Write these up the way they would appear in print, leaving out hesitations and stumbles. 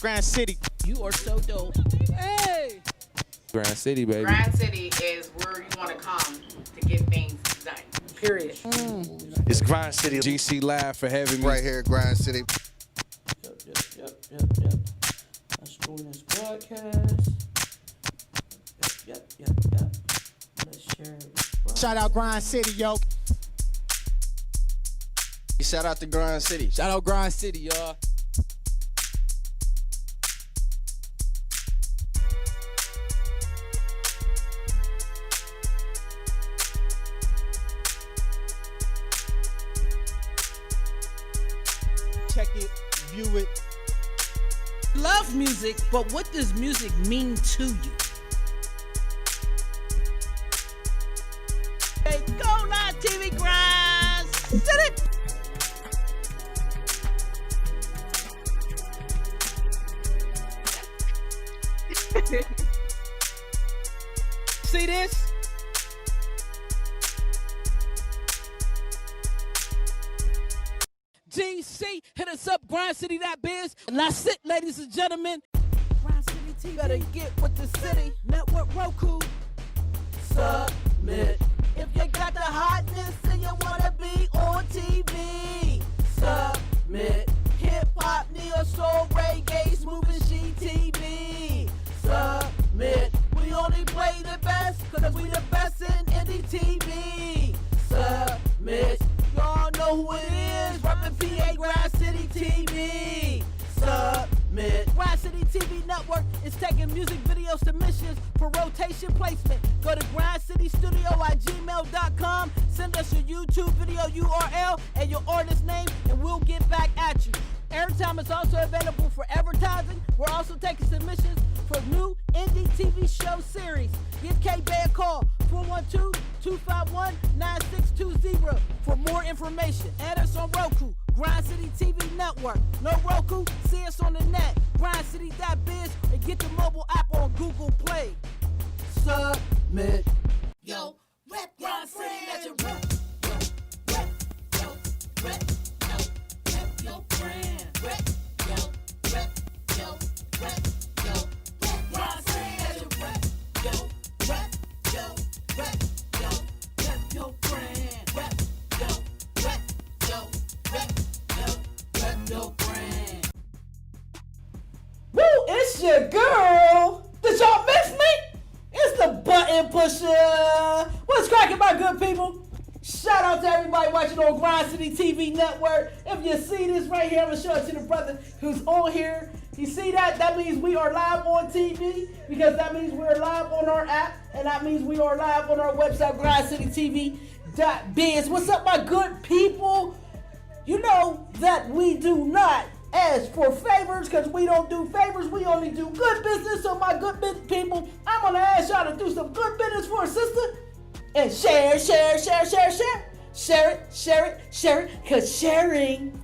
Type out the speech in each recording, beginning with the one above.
Grand City. You are so dope. Hey! Grand City, baby. Grand City is where you want to come to get things done. Period. It's Grand City. GC Live for having me. Right here at Grand City. Yep. Let's join this broadcast. Yep. Let's share it. Shout out Grand City, yo. Shout out to Grand City. Shout out Grand City, y'all. Check it, view it. Love music, but what does music mean to you? Hey, go live TV Grind City! See this? GC, hit us up, grindcity.biz. And that's it, ladies and gentlemen. Grind City TV. Better get with the city. Network Roku. Submit. If you got the hotness and you wanna be on TV, submit. Hip hop, neo soul, reggae, smooth and she TV. Submit. We only play the best, cause we the best in indie TV. Submit. Y'all know who it is, reppin' PA Grind City TV. Submit. Grind City TV Network is taking music video submissions for rotation placement. Go to grindcitystudio@gmail.com. Send us your YouTube video URL and your artist name, and we'll get back at you. Airtime is also available for advertising. We're also taking submissions for new indie TV show series. Give K-Bay a call, 412-251-9620 for more information. Add us on Roku, Grind City TV Network. No Roku? See us on the net, grindcity.biz, and get the mobile app on Google Play. Submit. Yo, rep Grind City, let you rep. Rep your brand. Rep Grind City, let you rep your brand. Your brand. Woo, it's your girl. Did y'all miss me? It's the button pusher. What's cracking, my good people? Shout out to everybody watching on Grind City TV Network. If you see this right here, I'm going to show it to the brother who's on here. You see that? That means we are live on TV, because that means we're live on our app, and that means we are live on our website, grindcitytv.biz. What's up, my good people? You know that we do not ask for favors, because we don't do favors. We only do good business. So my good business people, I'm going to ask y'all to do some good business for a sister. And share it, because sharing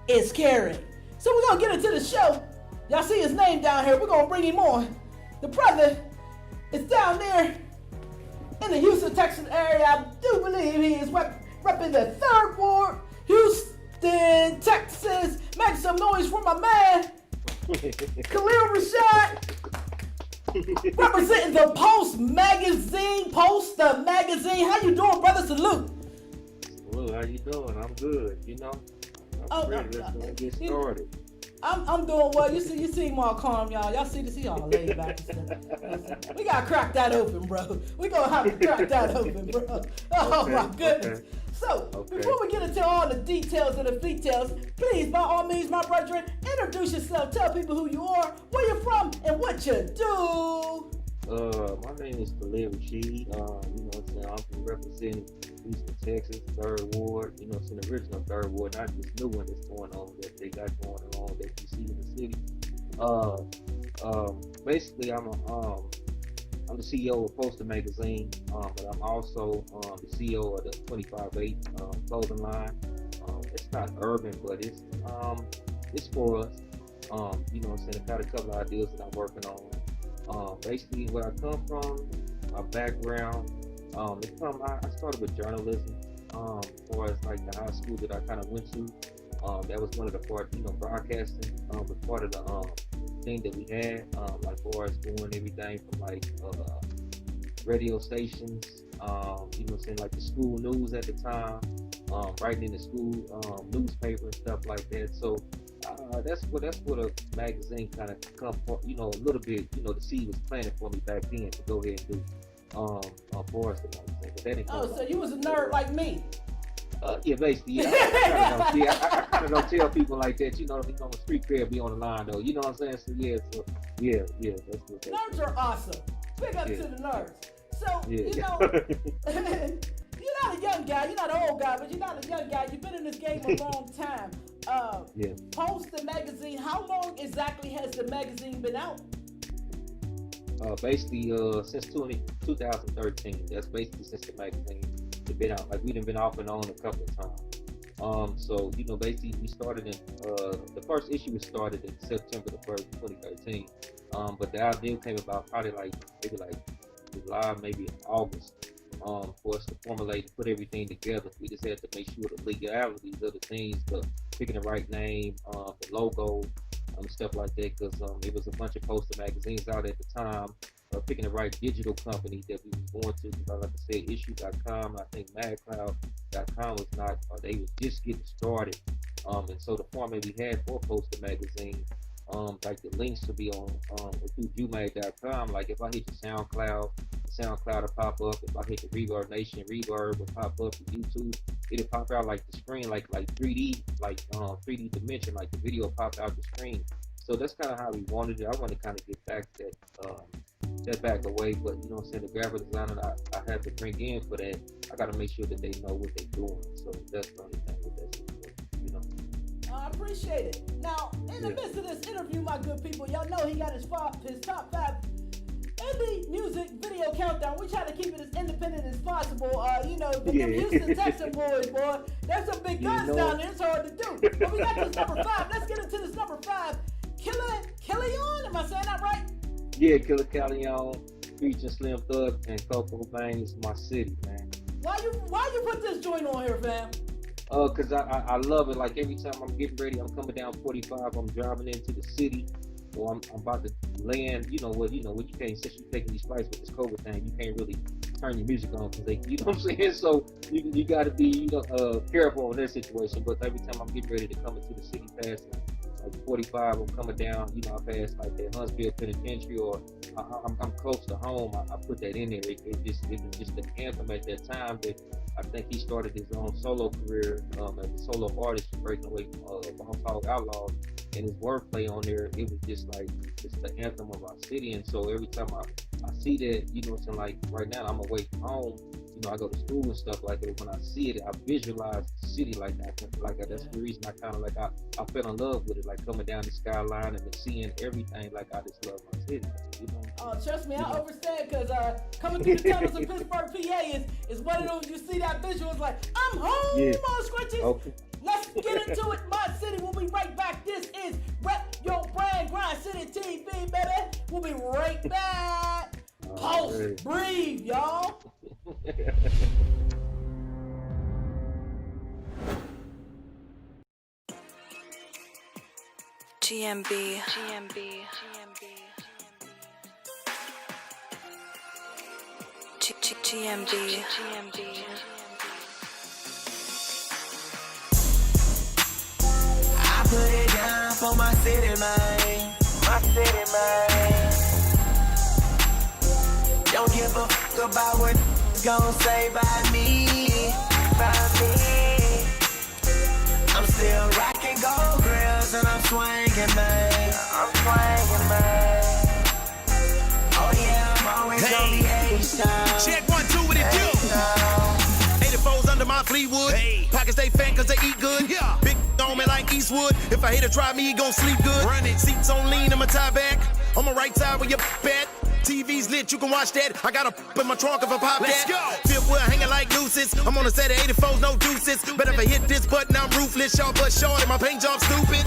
is caring. So we're going to get into the show. Y'all see his name down here. We're going to bring him on. The brother is down there in the Houston, Texas area. I do believe he is repping the 3rd Ward, Houston, Texas. Make some noise for my man, Khalid Rasheed. Representing the Post magazine. How you doing, brother? Salute. Well, how you doing? I'm good. You know, I'm ready. Let's go and get started. I'm doing well. You see him all calm, y'all. Y'all see this? He all laid back and stuff. We gotta crack that open, bro. We gonna have to crack that open, bro. Oh okay, my goodness. Okay. So, before we get into all the details and the details, please, by all means, my brethren, introduce yourself. Tell people who you are, where you're from, and what you do. My name is Khalid Rasheed. You know what I'm saying? I'm representing Houston, Texas, 3rd Ward. You know what I'm saying? The original 3rd Ward, not this new one that's going on that they got going on that you see in the city. Basically, I'm the CEO of Poster Magazine, but I'm also the CEO of the 25/8 clothing line. It's not urban, but it's for us. You know what I'm saying? I've got a couple of ideas that I'm working on. Basically, where I come from, my background, I started with journalism. As far as like the high school that I kind of went to, that was one of the part, broadcasting was part of the everything that we had, like far as doing everything from like radio stations, you know, saying like the school news at the time, writing in the school newspaper and stuff like that. So that's what a magazine kind of come for, you know, a little bit, you know, the seed was planted for me back then to go ahead and do for us the magazine. But that didn't come so you was a nerd like me. Yeah, basically, yeah. I kind of don't tell people like that, you know, the street cred be on the line though, you know what I'm saying? So yeah, that's what that Nerds are awesome. Big up to the nerds. So, you know, you're not a young guy, you're not an old guy, but you're not a young guy. You've been in this game a long time. Post the magazine, how long exactly has the magazine been out? Basically, since 2013. That's basically since the magazine has been out. Like, we done been off and on a couple of times. So, you know, basically, we started in, the first issue was started in September the 1st, 2013. But the idea came about probably maybe July, maybe August, for us to formulate and put everything together. We just had to make sure the legalities of the things, the picking the right name, the logo, stuff like that, because it was a bunch of poster magazines out at the time. Picking the right digital company that we was going to, because like I said, issue.com, I think madcloud.com was not, they was just getting started. And so the format we had for poster magazine, like the links to be on through Jumag.com. Like if I hit the SoundCloud will pop up. If I hit the Reverb Nation, Reverb will pop up. The YouTube, it'll pop out like the screen, like 3D, like 3D dimension, like the video will pop out the screen. So that's kind of how we wanted it. I want to kind of get back that back away, but you know what I'm saying, the graphic designer I had to bring in for that, I got to make sure that they know what they're doing. So that's the only thing with that situation, you know. I appreciate it. Now, in the midst of this interview, my good people, y'all know he got his top 5 indie music video countdown. We try to keep it as independent as possible. You know, the Houston Texan boys, boy, there's some big guns down there. It's hard to do. But we got this number 5. Let's get into this number 5. Killion, am I saying that right? Yeah, Killer Callion, featuring Slim Thug and Coco Bang is my city, man. Why you put this joint on here, fam? Cause I love it. Like every time I'm getting ready, I'm coming down 45, I'm driving into the city, or I'm about to land. You know what you can't, since you're taking these flights with this COVID thing, you can't really turn your music on because they, you know what I'm saying. So you got to be careful in that situation. But every time I'm getting ready to come into the city, past like 45, I'm coming down. You know, I pass like that Huntsville Penitentiary, or I'm close to home. I put that in there. It was just an anthem at that time that I think he started his own solo career as a solo artist, breaking away from Bone Talk Outlaws, and his wordplay on there. It was just the anthem of our city. And so every time I see that, you know, something like right now I'm away from home. You know, I go to school and stuff like that. When I see it, I visualize the city like that. That's the reason I kind of I fell in love with it, like coming down the skyline and seeing everything. Like I just love my city. You know? Oh, trust me, I understand, because coming through the tunnels of Pittsburgh, PA is one of those, you see that visual, it's like, I'm home, on Scritches. Okay. Let's get into it, my city. We'll be right back. This is Rep Your Brand, Grind City TV, baby. We'll be right back. Pulse, breathe, y'all. GMB. I put it down for my city, man. Don't give a fuck about what gon' say by me. I'm still rocking gold grills and I'm swinging, man. Oh yeah, I'm always gonna be H-Town. Check 1, 2, what it do? 84's under my Fleetwood. Pockets they fat cause they eat good. Big on me like Eastwood. If I hit or try me, he gon' sleep good. Run it. Seats on lean, I'ma tie back. On my right side where your at. TV's lit, you can watch that. I got a in my trunk if I pop that. Let's go. Fifth wheel hanging like nooses. I'm on a set of 84s, no deuces. But if I hit this button, I'm ruthless. Y'all but short and my paint job stupid.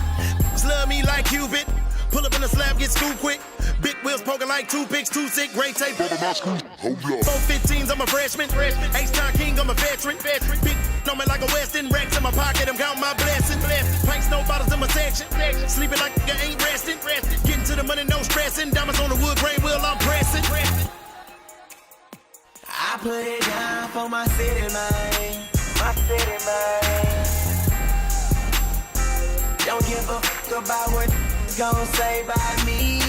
Love me like Cupid. Pull up in the slab, get scooped quick. Big wheels poking like toothpicks, too sick, great tape. 415s, I'm a freshman. H-Town King, I'm a veteran. Big on me like a Westin. Racks in my pocket, I'm counting my blessings. Pints, no bottles in my section. Sleeping like I ain't resting. Getting to the stressing. Diamonds on the wood grain wheel, I'm pressing. I put it down for my city, man. My city, man. Don't give a fuck about what gon' say by me.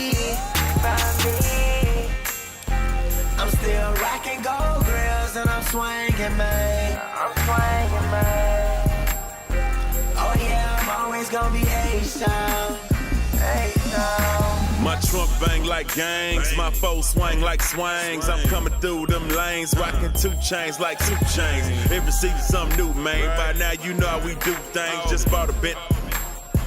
I'm still rocking gold grills and I'm swinging, man. Oh yeah, I'm always gonna be H-Town. My trunk bang like gangs, my foes swing like swings. I'm coming through them lanes, rocking 2 chains like 2 chains. Every season something new, man. By now you know how we do things. Just bought a bit.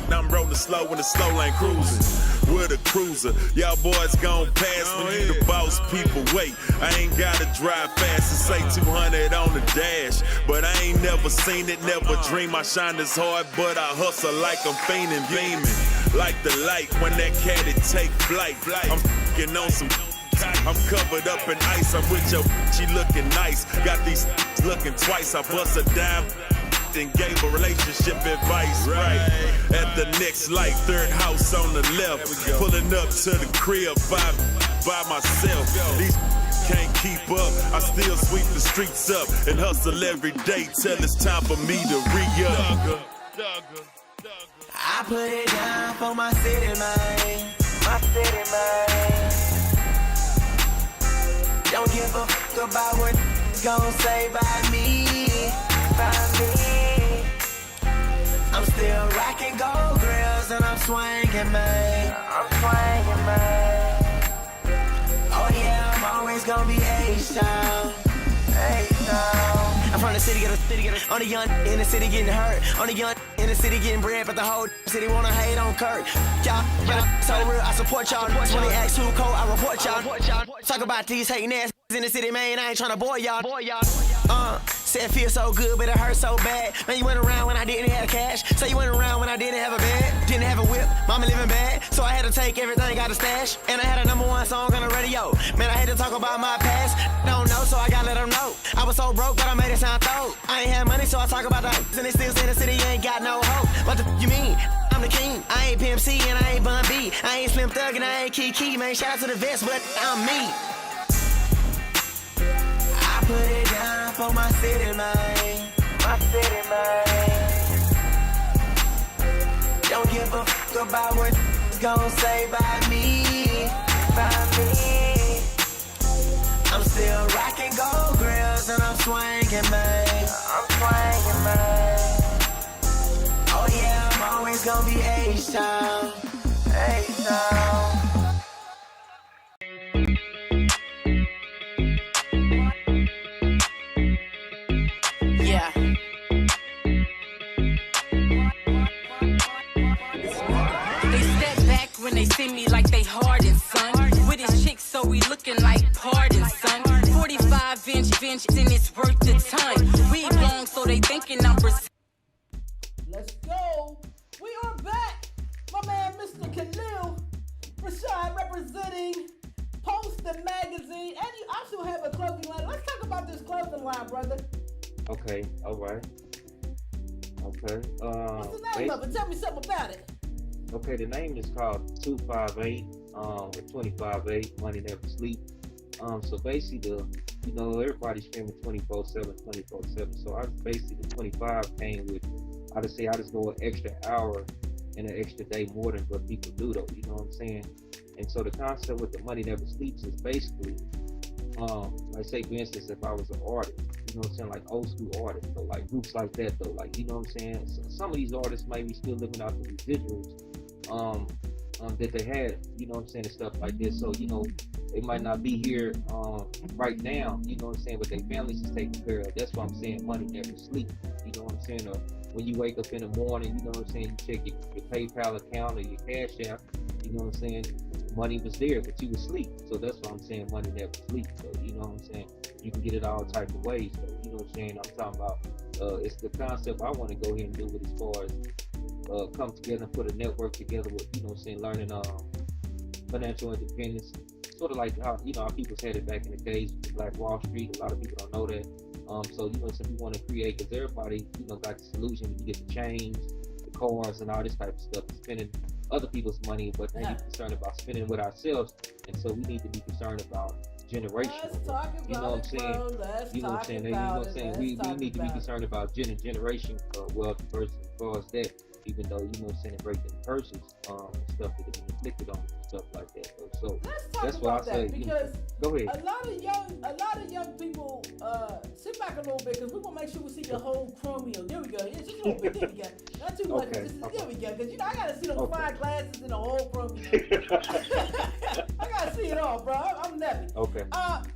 Now I'm rolling slow in the slow lane cruising. With a cruiser, y'all boys gon' pass when you the boss. People wait, I ain't gotta drive fast and say 200 on the dash. But I ain't never seen it, never dream. I shine this hard, but I hustle like I'm fiending, beaming. Like the light when that caddy take flight. I'm f***ing on some. I'm covered up in ice. I'm with your. She looking nice. Got these looking twice. I bust a dime and gave a relationship advice. Right at the next light, 3rd house on the left. Pulling up to the crib by myself. These can't keep up. I still sweep the streets up and hustle every day till it's time for me to re-up. I put it down for my city, man. My city, man. Don't give a fuck about what gon' say by me. I'm still rocking gold grills and I'm swinging, man. Oh yeah, I'm always gonna be H-Town. I'm from the city, get a on the young in the city getting hurt. On the young in the city getting bread, but the whole city wanna hate on Kurt. Y'all so real, I support y'all. When they ask who cold, I report y'all. Talk about these hating ass in the city, man. I ain't tryna bore y'all. Said it feel so good, but it hurt so bad. Man, you went around when I didn't have cash. Say you went around when I didn't have a bed, didn't have a whip. Mama living bad, so I had to take everything, got a stash. And I had a #1 song on the radio. Man, I had to talk about my past. Don't know, so I gotta let them know. I was so broke, but I made it sound throat. I ain't have money, so I talk about the and they still say the city ain't got no hope. What the you mean? I'm the king. I ain't Pimp C and I ain't Bun B. I ain't Slim Thug and I ain't Kiki. Man, shout out to the vest, but I'm me. I put it down for my city, man. My city, man. Don't give a fuck about what gon' say by me. I'm still rocking gold grills and I'm swinging, man. Oh yeah, I'm always gonna be H-Town. Yeah. They step back when they see me like they hardened, son. With his chick, so we looking like pardon, son. 45-inch and it's worth the ton. We long, so they thinking I'm Let's go. We are back. My man, Mr. Khalid Rasheed, representing Poster Magazine. And you also have a clothing line. Let's talk about this clothing line, brother. Okay, all right. Okay. What's the name of it? Tell me something about it. Okay, the name is called 258, or 258, Money Never Sleep. So basically, everybody's streaming 24/7. So I basically, the 25 came with, I just go an extra hour and an extra day more than what people do, though. You know what I'm saying? And so the concept with the Money Never Sleeps is basically, like say for instance, if I was an artist, you know what I'm saying, like old school artists, so like groups like that, though, like, you know what I'm saying? So some of these artists might be still living out the residuals that they had, you know what I'm saying, and stuff like this. So, they might not be here right now, you know what I'm saying, but their families is taken care of. That's why I'm saying money never sleeps, you know what I'm saying? Or when you wake up in the morning, you know what I'm saying, you check your PayPal account or your Cash App, you know what I'm saying, money was there, but you was asleep. So that's why I'm saying money never sleeps. So, you know what I'm saying, you can get it all type of ways. So, you know what I'm saying, I'm talking about, it's the concept I want to go ahead and do with as far as come together and put a network together with, you know what I'm saying, learning financial independence, sort of like how, how people had it back in the days with Black Wall Street. A lot of people don't know that. So, so we want to create, because everybody, got the solution. You get the chains, the cars, and all this type of stuff. Spending other people's money, but they need to be concerned about spending with ourselves, and so we need to be concerned about generational. Let's talk about You know what I'm saying? Bro. Let's You know what I'm talk saying? about it. We need to be concerned about generation wealth first as far as that. Even though breaking curses, stuff that can be inflicted on and stuff like that. So let's talk that's about why I say, because go ahead. a lot of young people sit back a little bit because we want to make sure we see the whole chromio. There we go. Yeah, just a little bit. There we go. Not too much. Okay. There we go. Because I gotta see those fine glasses and the whole chromio. I gotta see it all, bro. I'm nutty. Okay.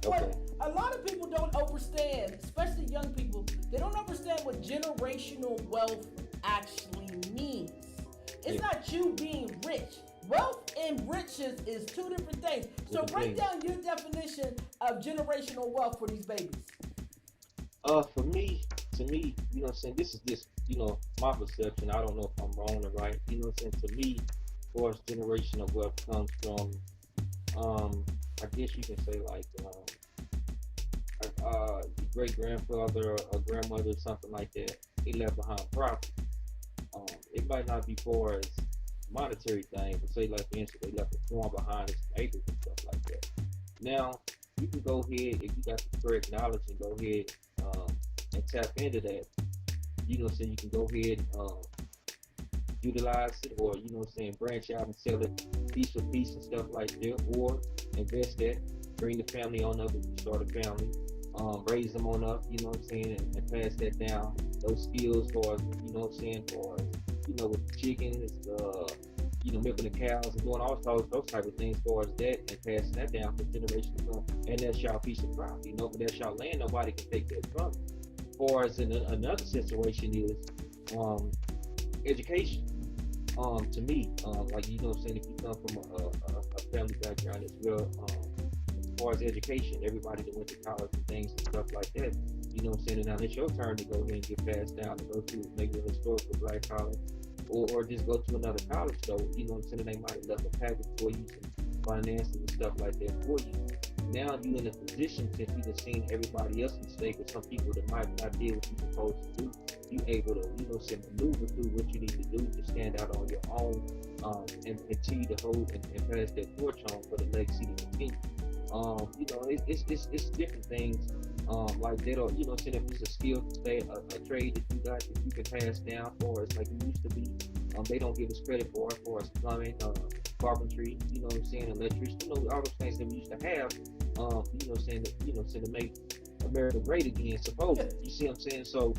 What a lot of people don't understand, especially young people, they don't understand what generational wealth actually means. It's not you being rich. Wealth and riches is two different things. So break down your definition of generational wealth for these babies. To me, you know what I'm saying, this is just, my perception. I don't know if I'm wrong or right. You know what I'm saying? To me, as far as generational wealth comes from, I guess you can say like, great grandfather or grandmother or something like that. He left behind property. It might not be for as monetary thing, but say like for instance they left a farm behind us, acres and stuff like that. Now you can go ahead if you got the correct knowledge and go ahead and tap into that. You know what I'm saying? You can go ahead and utilize it, or branch out and sell it piece for piece and stuff like that, or invest that, bring the family on up if you start a family. Raise them on up, and pass that down. Those skills for, with the chickens, milking the cows and doing all those type of things for us that and passing that down for generations to come. And that's y'all piece of property, but that's y'all land. Nobody can take that from you. For us, in another situation is education. To me, if you come from a family background as well, as far as education, everybody that went to college and things and stuff like that, and now it's your turn to go ahead and get passed down to go to maybe a historical black college or just go to another college though, they might have left a package for you, some finances and stuff like that for you. Now you in a position, since you have seen everybody else mistake or some people that might not did what you're supposed to do, you able to, maneuver through what you need to do to stand out on your own, and continue to hold and pass that torch on for the legacy to continue. It's different things. Like they don't, if it's a skill, say a trade that you got that you can pass down for us like it used to be. They don't give us credit for us plumbing, carpentry, electricity, all those things that we used to have, to make America great again, supposedly. You see what I'm saying? So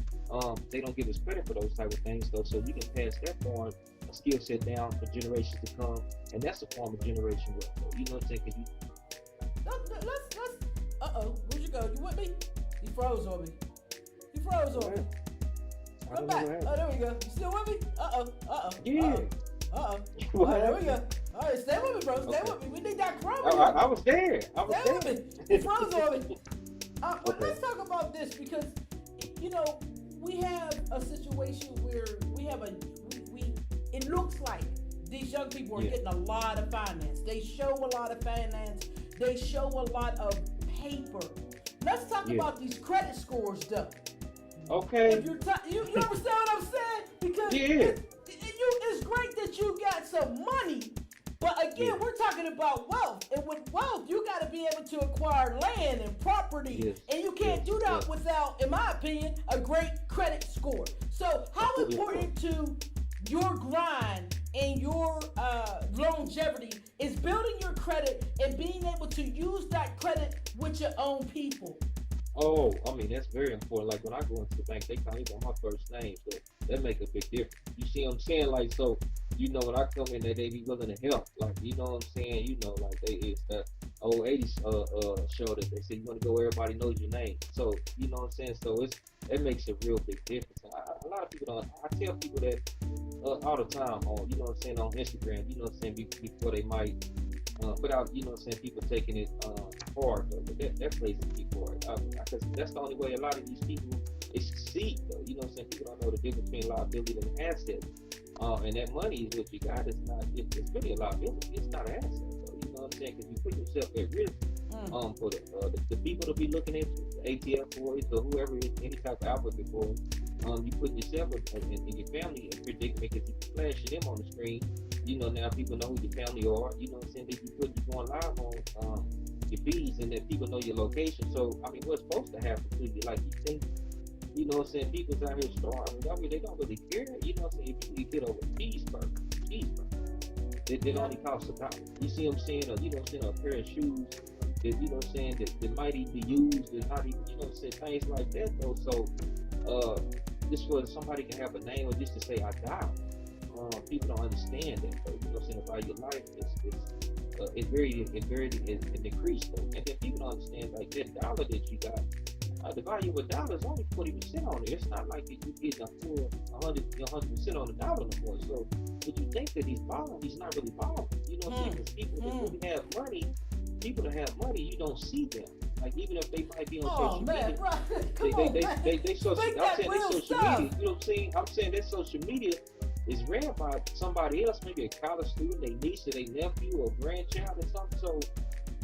they don't give us credit for those type of things though. So you can pass that form, a skill set down for generations to come, and that's a form of generation wealth. You know what I'm saying? Cause where'd you go? You with me? You froze on me. Come back. Oh, there we go. You still with me? Yeah. All right, there we go. All right, stay with me, bro. Stay with me. We need that crumb. I was there. Stay with me. You froze on me. But let's talk about this because, we have a situation where it looks like these young people are getting a lot of finance. They show a lot of finance. They show a lot of paper. Let's talk about these credit scores, though. Okay. If you understand what I'm saying? Because it's great that you got some money, but again, we're talking about wealth, and with wealth, you got to be able to acquire land and property, and you can't do that without, in my opinion, a great credit score. So, how important to your grind and your longevity is building your credit and being able to use that credit with your own people? Oh, that's very important. Like when I go into the bank, they call me by my first name, so that make a big difference. You see what I'm saying? Like, so, when I come in there, they be willing to help. Like, you know what I'm saying? Like it's that old 80s show that they say you want to go, everybody knows your name. So, you know what I'm saying? So it makes a real big difference. A lot of people don't. I tell people that all the time on, on Instagram, before they might, without, people taking it hard, though. But that plays a key for it. Because that's the only way a lot of these people succeed, though. People don't know the difference between liability and assets. And that money is what you got. It's really a liability. It's not an asset, though. You know what I'm saying? Because you put yourself at risk for the people to be looking at you, the ATF boys or whoever is any type of advocate for you. You put yourself and your family in predicament because you flashing them on the screen You know, now people know who your family are. You know what I'm saying? They you going live on your feeds, and then people know your location. So I mean, what's supposed to happen to you? Like you think, you know what I'm saying? People's out here starving. I mean, they don't really care. You know what I'm saying? If you get over cheeseburger, they only cost $1. You see what I'm saying? Or, you know what I'm saying? A pair of shoes that, you know what I'm saying, that might even be used, that not even, you know what I'm saying? Things like that though. So just for somebody can have a name or just to say I died. People don't understand that though. You know what I'm saying? About your life it's very decreased though. And then people don't understand like that dollar that you got. The value of a dollar is only 40% on it. It's not like you getting a full 100% on the dollar no more. So, but you think that he's balling, he's not really balling. You know what I'm saying? Because people that really have money, you don't see them. Like even if they might be on social media, they social media. You know what I'm saying? I'm saying that social media is ran by somebody else, maybe a college student, their niece or their nephew or grandchild or something. So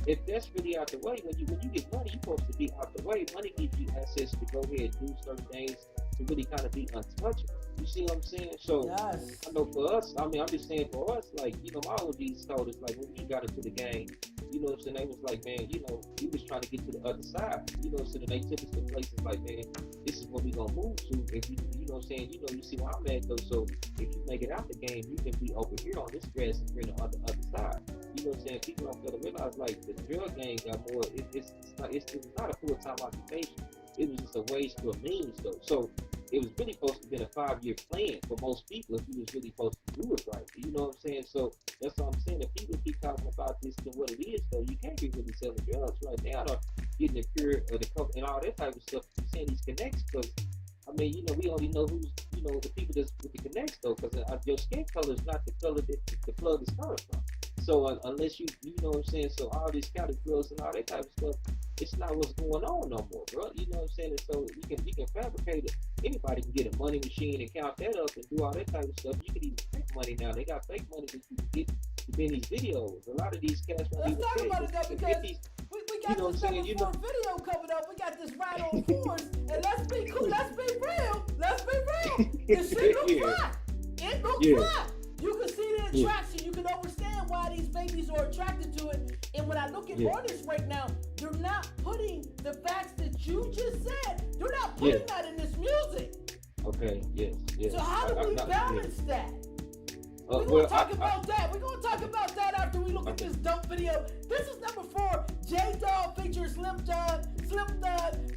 if that's really out the way, when you get money, you're supposed to be out the way. Money gives you access to go ahead and do certain things to really kind of be untouchable. You see what I'm saying? So I know for us, I mean, I'm just saying for us, like, you know, my OGs told us, like, when we got into the game, you know what I'm saying, they was like, man, you know, we was trying to get to the other side. You know what I'm saying? They took us to places like, man, this is what we gonna move to. If you know what I'm saying, you see where I'm at though. So if you make it out the game, you can be over here on this grass and green on the other side. You know what I'm saying? People don't feel to realize like the drug game got more. It's not a full-time occupation. It was just a ways for means though. So it was really supposed to be a 5-year plan for most people if you was really supposed to do it right. You know what I'm saying? So that's what I'm saying. If people keep talking about this and what it is though, you can't be really selling drugs right now or getting the cure or the coke and all that type of stuff. You're saying these connects because I mean, you know, we only know who's, you know, the people that's with the connects though, because your skin color is not the color that the plug is coming from. So unless you know what I'm saying, so all these county drugs and all that type of stuff, it's not what's going on no more, bro. You know what I'm saying? And so you can fabricate it. Anybody can get a money machine and count that up and do all that type of stuff. You can even fake money now. They got fake money that you can get to be in these videos. A lot of these cats won't even Let's talk about it though, because we got this number 4 video coming up. We got this Ride on Force, and let's be cool. Let's be real. This shit looks fly. It looks fly. You can see the attraction. You can understand why these babies are attracted to it. And when I look at artists right now, they're not putting the facts that you just said. They're not putting that in this music. Okay, yes. So how do we balance that? We're going to talk about that. We're going to talk about that after we look at this dope video. This is number 4, J-Dog featuring Slim Thug,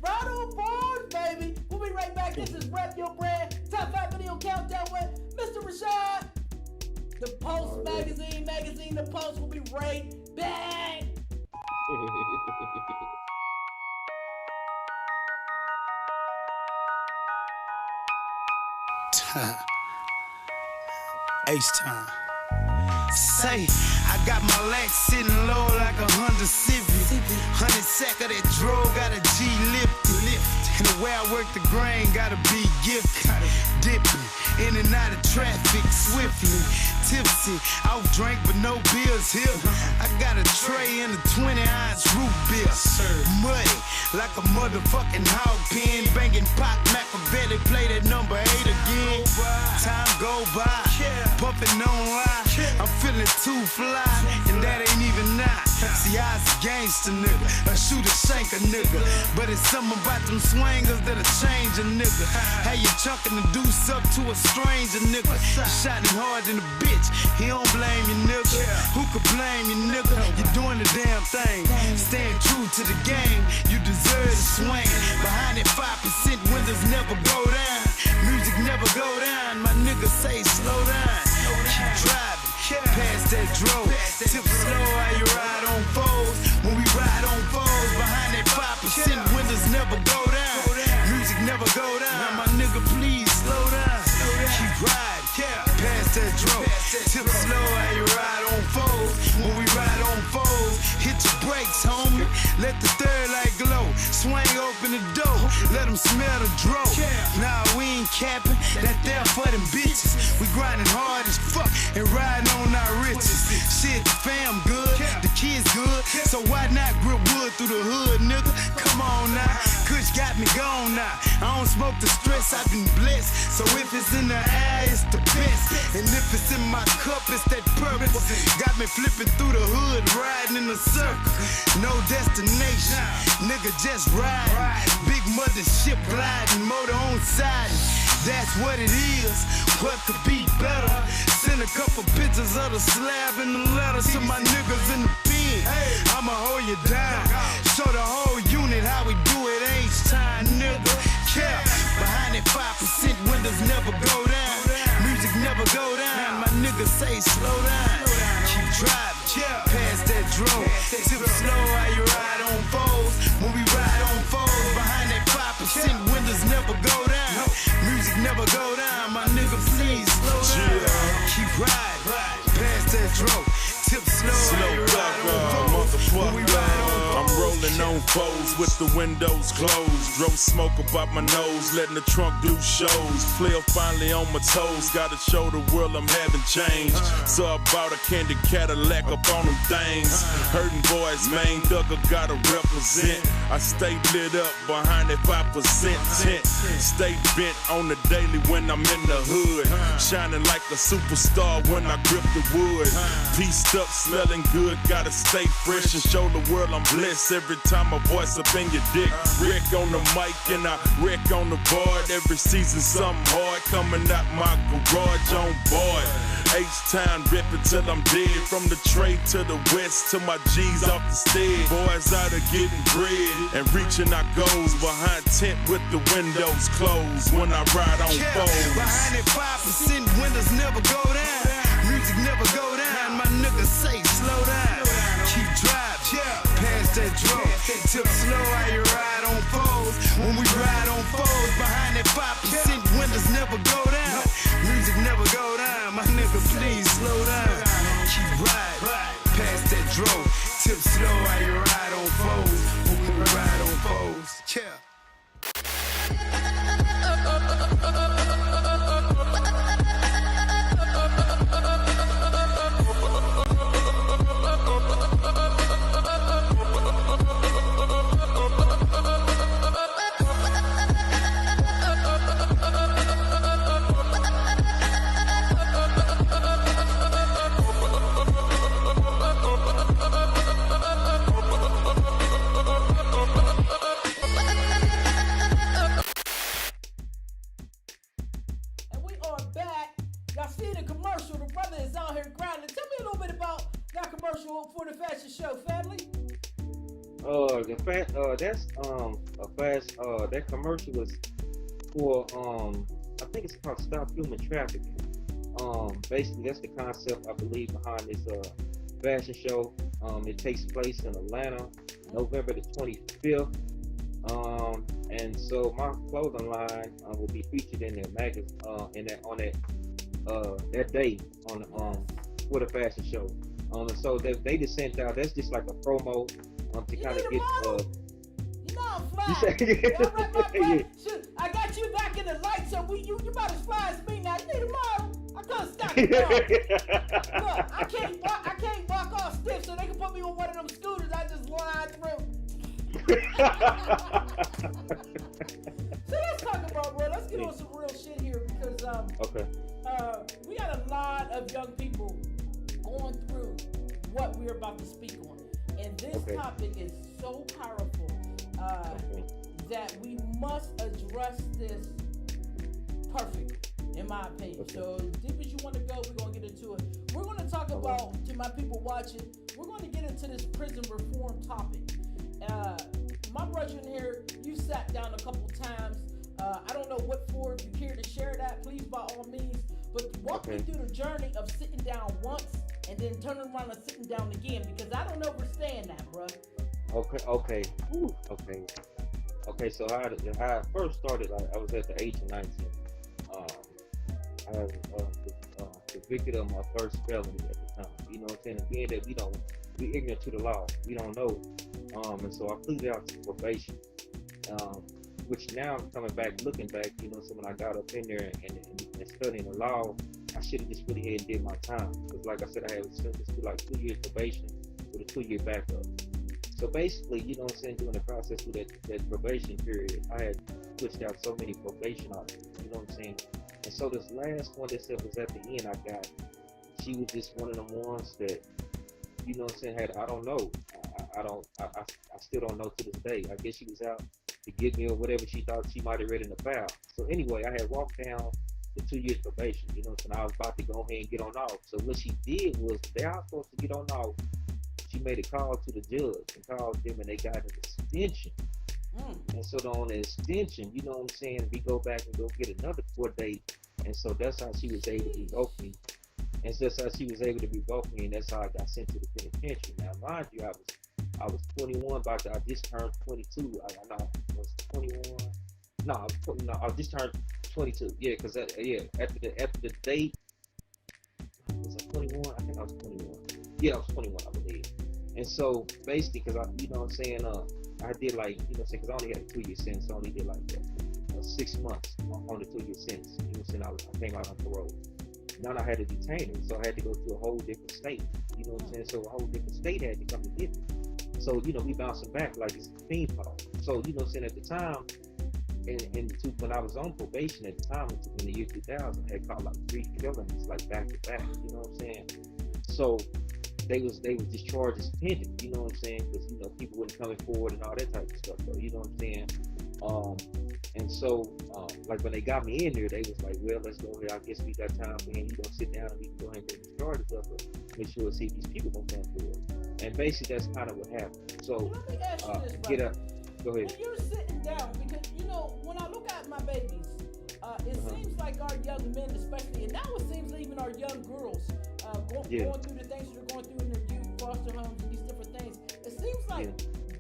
Ride on Force, baby. We'll be right back. This is Rep Your Brand, Top 5 Video Countdown with Mr. Rashad. The Post magazine, The Post. Will be right back. H time. Say, I got my legs sitting low like a Honda Civic. 100 sack of that drove, got a G lifted. And the way I work the grain, gotta be gifted. Dipping in and out of traffic swiftly. Tipsy, off drink but no bills here. I got a tray and a 20-ounce root beer. Muddy like a motherfucking hog pen. Banging Pac Machiavelli, play that number 8 again. Time go by, puffin' on lie. I'm feeling too fly, and that ain't even not. See, I was a gangster nigga, a shooter, shank a nigga. But it's something about them swingers that'll change a nigga. How you chunkin' the deuce up to a stranger nigga. You shot him hard in the bitch, he don't blame you nigga. Who could blame you nigga? You're doing the damn thing, staying true to the game. You deserve to swing. Behind that 5% windows never go down. Music never go down, my nigga say slow down. Keep driving, past that dro. Tip slow while you ride on foes. When we ride on foes, behind that 5% windows never go down. Music never go down, my nigga please slow down. Keep riding, past that dro. Tip slow while you ride on foes. When we ride on foes, hit your brakes, homie. Let the third light glow. Swing open the door, let them smell the dro. Nah, we ain't capping, that there for them bitches. We grinding hard as fuck and riding on our riches. Shit, the fam good, the kids good, so why not grip wood through the hood, nigga? Come on now, Kush got me gone now. I don't smoke the stress, I've been blessed. So if it's in the air, it's the best. And if it's in my cup, it's that purple. Got me flipping through the hood, riding in a circle. No destination, nigga just ride. Big mothership gliding, motor on side. That's what it is. What could be better? Send a couple pictures of the slab in the letter to my niggas in the pen. I'ma hold you down. Show the whole unit how we do it. H time, nigga. Care. Behind that 5% windows never go down. Music never go down. My niggas say slow down. Keep driving. Pass that drone. Tip slow while you ride on foes. When we ride on foes, behind that 5% windows never go down. Music never go down. My nigga, please slow down. Keep riding. Pass that drone. Tip slow while you ride on foes. When we ride on foes. I'm rolling on foes with the windows closed. Drove smoke about my nose, letting the trunk do shows. Player finally on my toes, gotta show the world I'm having change. So I bought a candy Cadillac up on them things. Hurting boys, main thugger gotta represent. I stay lit up behind that 5% tent. Stay bent on the daily when I'm in the hood. Shining like a superstar when I grip the wood. Pieced up, smelling good, gotta stay fresh and show the world I'm blessed. Every time I voice up in your dick, wreck on the mic and I wreck on the board. Every season something hard coming out my garage on board. H-Town ripping till I'm dead. From the trade to the west to my G's off the stead. Boys out of getting bread and reaching our goals. Behind tent with the windows closed when I ride on foes. Behind that 5% windows never go down. Music never go down. My niggas say slow down. Keep driving. Pass that drum. Tip slow while you ride on foes. When we ride on foes, behind that 5% windows never go down. Music never go down. My nigga, please slow down. Keep riding. Pass that drum. Tip slow while you ride on foes. When we ride on foes. Yeah. For the fashion show, family. That commercial was for I think it's called Stop Human Trafficking. Basically that's the concept I believe behind this fashion show. It takes place in Atlanta, November the 25th. And so my clothing line will be featured in their magazine that day on for the fashion show. So they just sent out. That's just like a promo to kind of get. You know I'm fly. Yeah. Shoot, I got you back in the light, so you about as fly as me now. You need a model. I couldn't stop you. Look, I can't walk off stiff, so they can put me on one of them scooters. I just glide through. So let's talk about, bro. Let's get on some real shit here because we got a lot of young people going through what we're about to speak on, and this topic is so powerful that we must address this perfectly, in my opinion. So as deep as you want to go, we're going to get into it. We're going to talk about, to my people watching, we're going to get into this prison reform topic. My brother in here, you sat down a couple times. I don't know what for. If you care to share that, please by all means. But walk me through the journey of sitting down once and then turning around and sitting down again, because I don't understand that, bro. Okay. So I first started. I was at the age of 19. I was convicted of my first felony at the time. You know what I'm saying? And being that we ignorant to the law, we don't know. And so I pleaded out to probation. Which now I'm coming back, looking back, you know, so when I got up in there and studying the law, I should have just went ahead and did my time. Because like I said, I had sentenced to like 2 years probation with a 2-year backup. So basically, you know what I'm saying, during the process through that probation period, I had switched out so many probation officers, you know what I'm saying? And so this last one that said was at the end, I got she was just one of them ones that, you know what I'm saying, I don't know. I still don't know to this day. I guess she was out to get me or whatever she thought she might have read in the file. So anyway, I had walked down the 2 years probation, you know, and I was about to go ahead and get on off. So what she did was, they are supposed to get on off. She made a call to the judge and called them, and they got an extension. And so on the extension, you know what I'm saying, we go back and go get another court date. And so that's how she was able to revoke me. And that's how she was able to revoke me, and that's how I got sent to the penitentiary. Now, mind you, I was 21, I just turned 22. I was 21. No, I just turned 22. Yeah, because after the date, was I 21? I think I was 21. Yeah, I was 21, I believe. And so basically, because you know what I'm saying, I did like, you know what I'm saying, because I only had a 2-year sentence, so I only did like 6 months on the 2-year sentence. You know what I'm saying, I came out on parole. Now I had to detain her, so I had to go to a whole different state. You know what I'm saying? So a whole different state had to come and get me. So, you know, we bouncing back like it's a theme park. So, you know what I'm saying, at the time, when I was on probation at the time, in the year 2000, I had caught like 3 felonies, like back to back, you know what I'm saying? So they was discharged as pending, you know what I'm saying? Because, you know, people wasn't coming forward and all that type of stuff, though, you know what I'm saying? And so, like when they got me in there, they was like, well, let's go ahead. I guess we got time for him. You gonna sit down and we can go ahead and get started up and make sure to see if these people gonna come forward. And basically, that's kind of what happened. So, let me ask you this, get up. Go ahead. When you're sitting down, because, you know, when I look at my babies, it seems like our young men, especially, and now it seems even our young girls, going through the things that they're going through in their youth, foster homes, and these different things. It seems like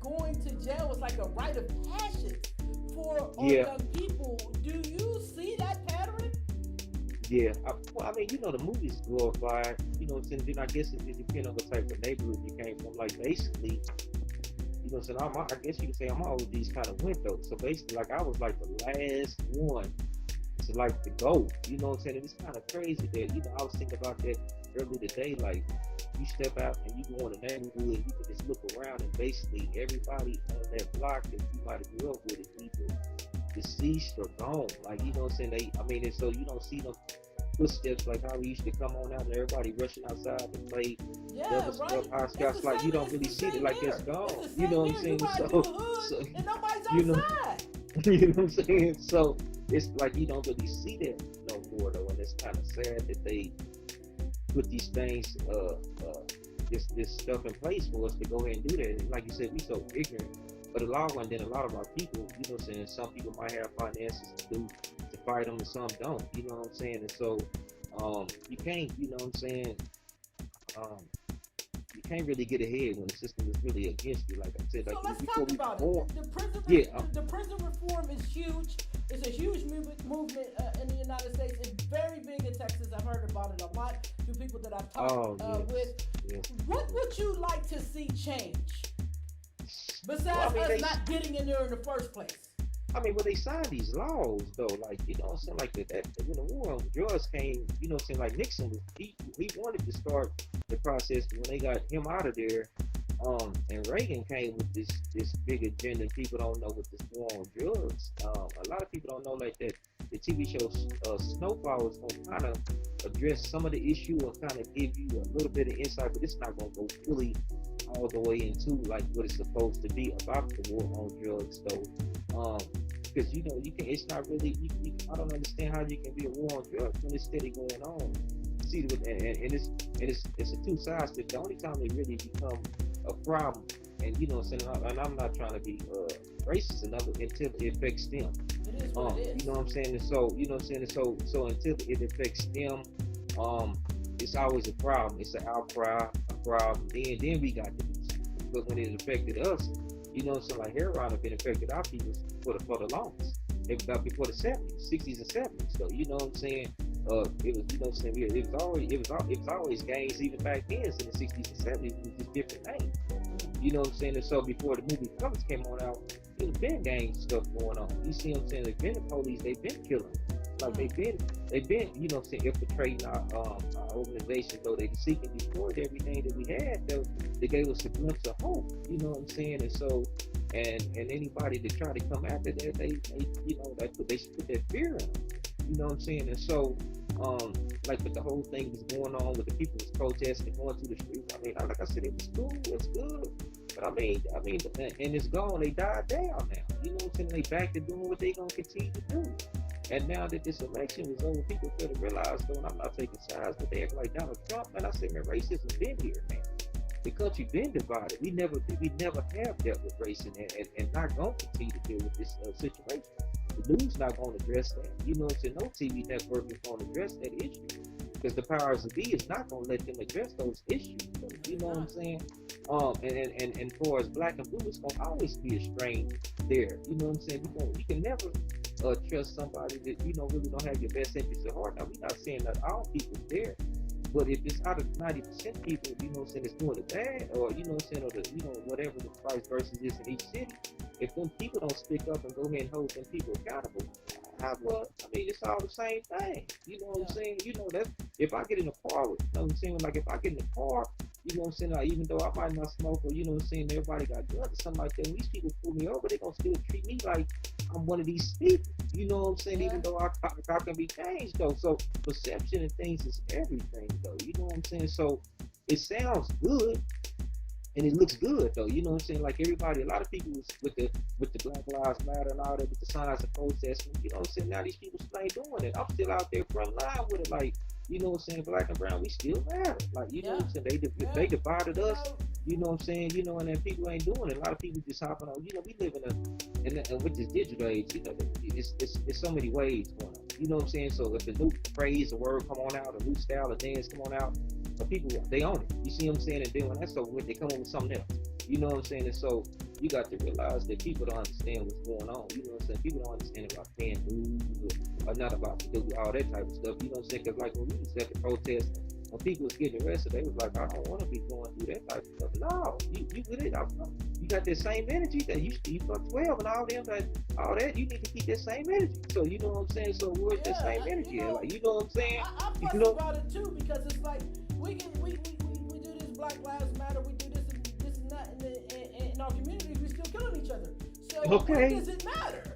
going to jail is like a rite of passage for our young people. Do you see that pattern? Yeah, I mean, you know, the movies glorify, you know, and then I guess it depends on what type of neighborhood you came from. Like, basically, you know, so I guess you can say I'm all of these kind of went though. So basically, like, I was like the last one to like the go. You know what I'm saying? And it's kind of crazy that, you know, I was thinking about that earlier today. Like, you step out and you go in the neighborhood, you can just look around, and basically everybody on that block that you might have grew up with is either deceased or gone. Like, you know what I'm saying? And so you don't see them footsteps like how we used to come on out and everybody rushing outside to play double stuff, hopscotch. Like, you don't really see it, like it's gone. You know what I'm saying? So and nobody's you know, outside. you know what I'm saying? So it's like you don't really see that no more though, and it's kind of sad that they put these things, this stuff in place for us to go ahead and do that. And like you said, we so ignorant. But a lot of our people, you know what I'm saying, some people might have finances to fight them and some don't, you know what I'm saying? And so you can't, you know what I'm saying, you can't really get ahead when the system is really against you. Like I said, so like let's before talk about it. The prison reform is huge. It's a huge movement in the United States. It's very big in Texas. I've heard about it a lot through people that I've talked with. Yes. What would you like to see change? Besides us not getting in there in the first place. I mean, when they signed these laws, though, like, you know what I'm saying, like that when the war on drugs came, you know what I'm saying, like Nixon, he wanted to start the process, but when they got him out of there, and Reagan came with this big agenda, and people don't know what this war on drugs. A lot of people don't know, like, that the TV show Snowfall is going to kind of address some of the issue or kind of give you a little bit of insight, but it's not going to go fully all the way into like what it's supposed to be about the war on drugs, though. Because you know it's not really. I don't understand how you can be a war on drugs when it's steady going on. See, and it's a two sides. The only time they really become a problem, and you know what I'm saying, and I'm not trying to be racist enough until it affects them. It is what it is. You know what I'm saying? And so you know what I'm saying. And so until it affects them, it's always a problem. It's an outcry, a problem. Then we got to do something. But when it affected us, you know, so like heroin have been affected our people for the longest. It was before the 70s, 60s and 70s. So you know what I'm saying? It was, you know what I'm saying, it was always gangs even back then in the 60s and 70s. It was just different names. You know what I'm saying? And so before the movie Colors came on out, there's been gang stuff going on. You see what I'm saying? They've been the police, they've been killing. Like they've been, you know what I'm saying, infiltrating our organization, though they seek and destroyed everything that we had, though they gave us a glimpse of hope, you know what I'm saying? And so, and anybody that try to come after that, they you know, they put that fear in them, you know what I'm saying? And so, like with the whole thing was going on with the people was protesting, going through the streets. I mean, like I said, it was cool, it's good. But I mean, and it's gone. They died down now. You know what I'm saying? They back to doing what they gonna continue to do. And now that this election is over, people feel to realize, though, and I'm not taking sides, but they act like Donald Trump. And I said, man, racism been here, man. The country been divided. We never have dealt with race and not gonna continue to deal with this situation. The news not gonna address that. You know what I'm saying? No TV network is gonna address that issue because the powers that be is not gonna let them address those issues. So, you know what I'm saying? And for as black and blue, it's gonna always be a strain there. You know what I'm saying? We can never trust somebody that really don't have your best interest at heart. Now we're not saying that all people there. But if it's out of 90% people, you know what I'm saying, that's doing it bad, or, you know what I'm saying, or whatever the vice versa is in each city, if them people don't speak up and go ahead and hold them people accountable, it's all the same thing. You know what I'm saying? You know, that if I get in a car with, you know what I'm saying, like if I get in a car, you know what I'm saying, like, even though I might not smoke, or, you know what I'm saying, everybody got guns or something like that, when these people pull me over, they're going to still treat me like I'm one of these people. You know what I'm saying? Even though I can be changed, though. So perception and things is everything, though. You know what I'm saying? So it sounds good. And it looks good, though. You know what I'm saying? Like everybody, a lot of people was with the Black Lives Matter and all that, with the signs of protesting. You know what I'm saying? Now these people still ain't doing it. I'm still out there front line with it. Like, you know what I'm saying? Black and brown, we still matter. Like, you know what I'm saying? They divided us. You know what I'm saying? You know, and then people ain't doing it. A lot of people just hopping on. You know, we live in with this digital age. You know, it's so many ways going on. You know what I'm saying? So if a new phrase, a word come on out, a new style of dance come on out, people, they own it. You see what I'm saying? And doing that, so when they come up with something else, you know what I'm saying? And so you got to realize that people don't understand what's going on. You know what I'm saying? People don't understand about paying dues or not about to do all that type of stuff. You know what I'm saying? Because like when we was at the protest, when people was getting arrested, they was like, I don't want to be going through that type of stuff. No, you with it. You got that same energy that you fuck 12 and all that. You need to keep that same energy. So you know what I'm saying? So where's that same energy? Like, you know what I'm saying? I fuss about it too, because it's like we do this Black Lives Matter, we do this and that, and in our communities we still killing each other. So what does it matter?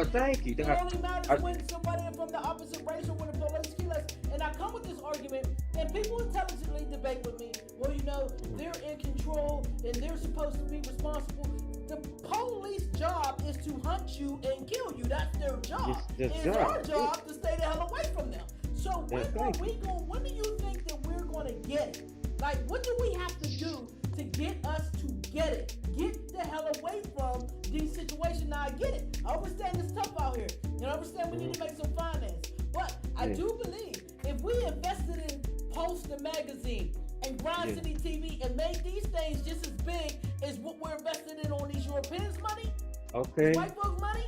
Thank you. It only matters when somebody from the opposite race or when the police kill us. And I come with this argument, and people intelligently debate with me. Well, you know, they're in control and they're supposed to be responsible. The police job is to hunt you and kill you. That's their job. It's our job to stay the hell away from them. So when do you think that we're going to get it? Like, what do we have to do to get us to get it? Get the hell away from these situations. Now, I get it. I understand it's tough out here. And I understand we need to make some finance. But I do believe if we invested in Post the magazine and Grind City TV and made these things just as big as what we're invested in on these Europeans' money, white folks' money,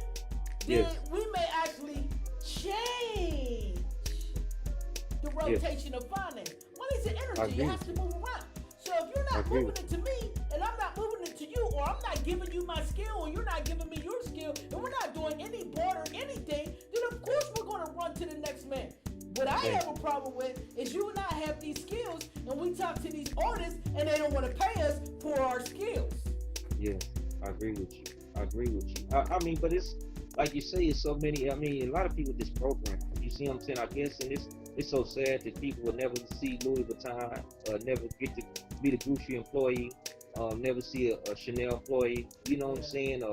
then we may actually change the rotation of finance. Money's an energy. It has to move around. So if you're not moving it to me, and I'm not moving it to you, or I'm not giving you my skill, or you're not giving me your skill, and we're not doing any barter, anything, then of course we're going to run to the next man. What I have a problem with is you and I have these skills, and we talk to these artists, and they don't want to pay us for our skills. Yes, I agree with you. I mean, but it's like you say, it's so many. I mean, a lot of people just program. You see what I'm saying? I guess, and it's so sad that people will never see Louis Vuitton, never get to be the Gucci employee, never see a Chanel employee. You know what I'm saying?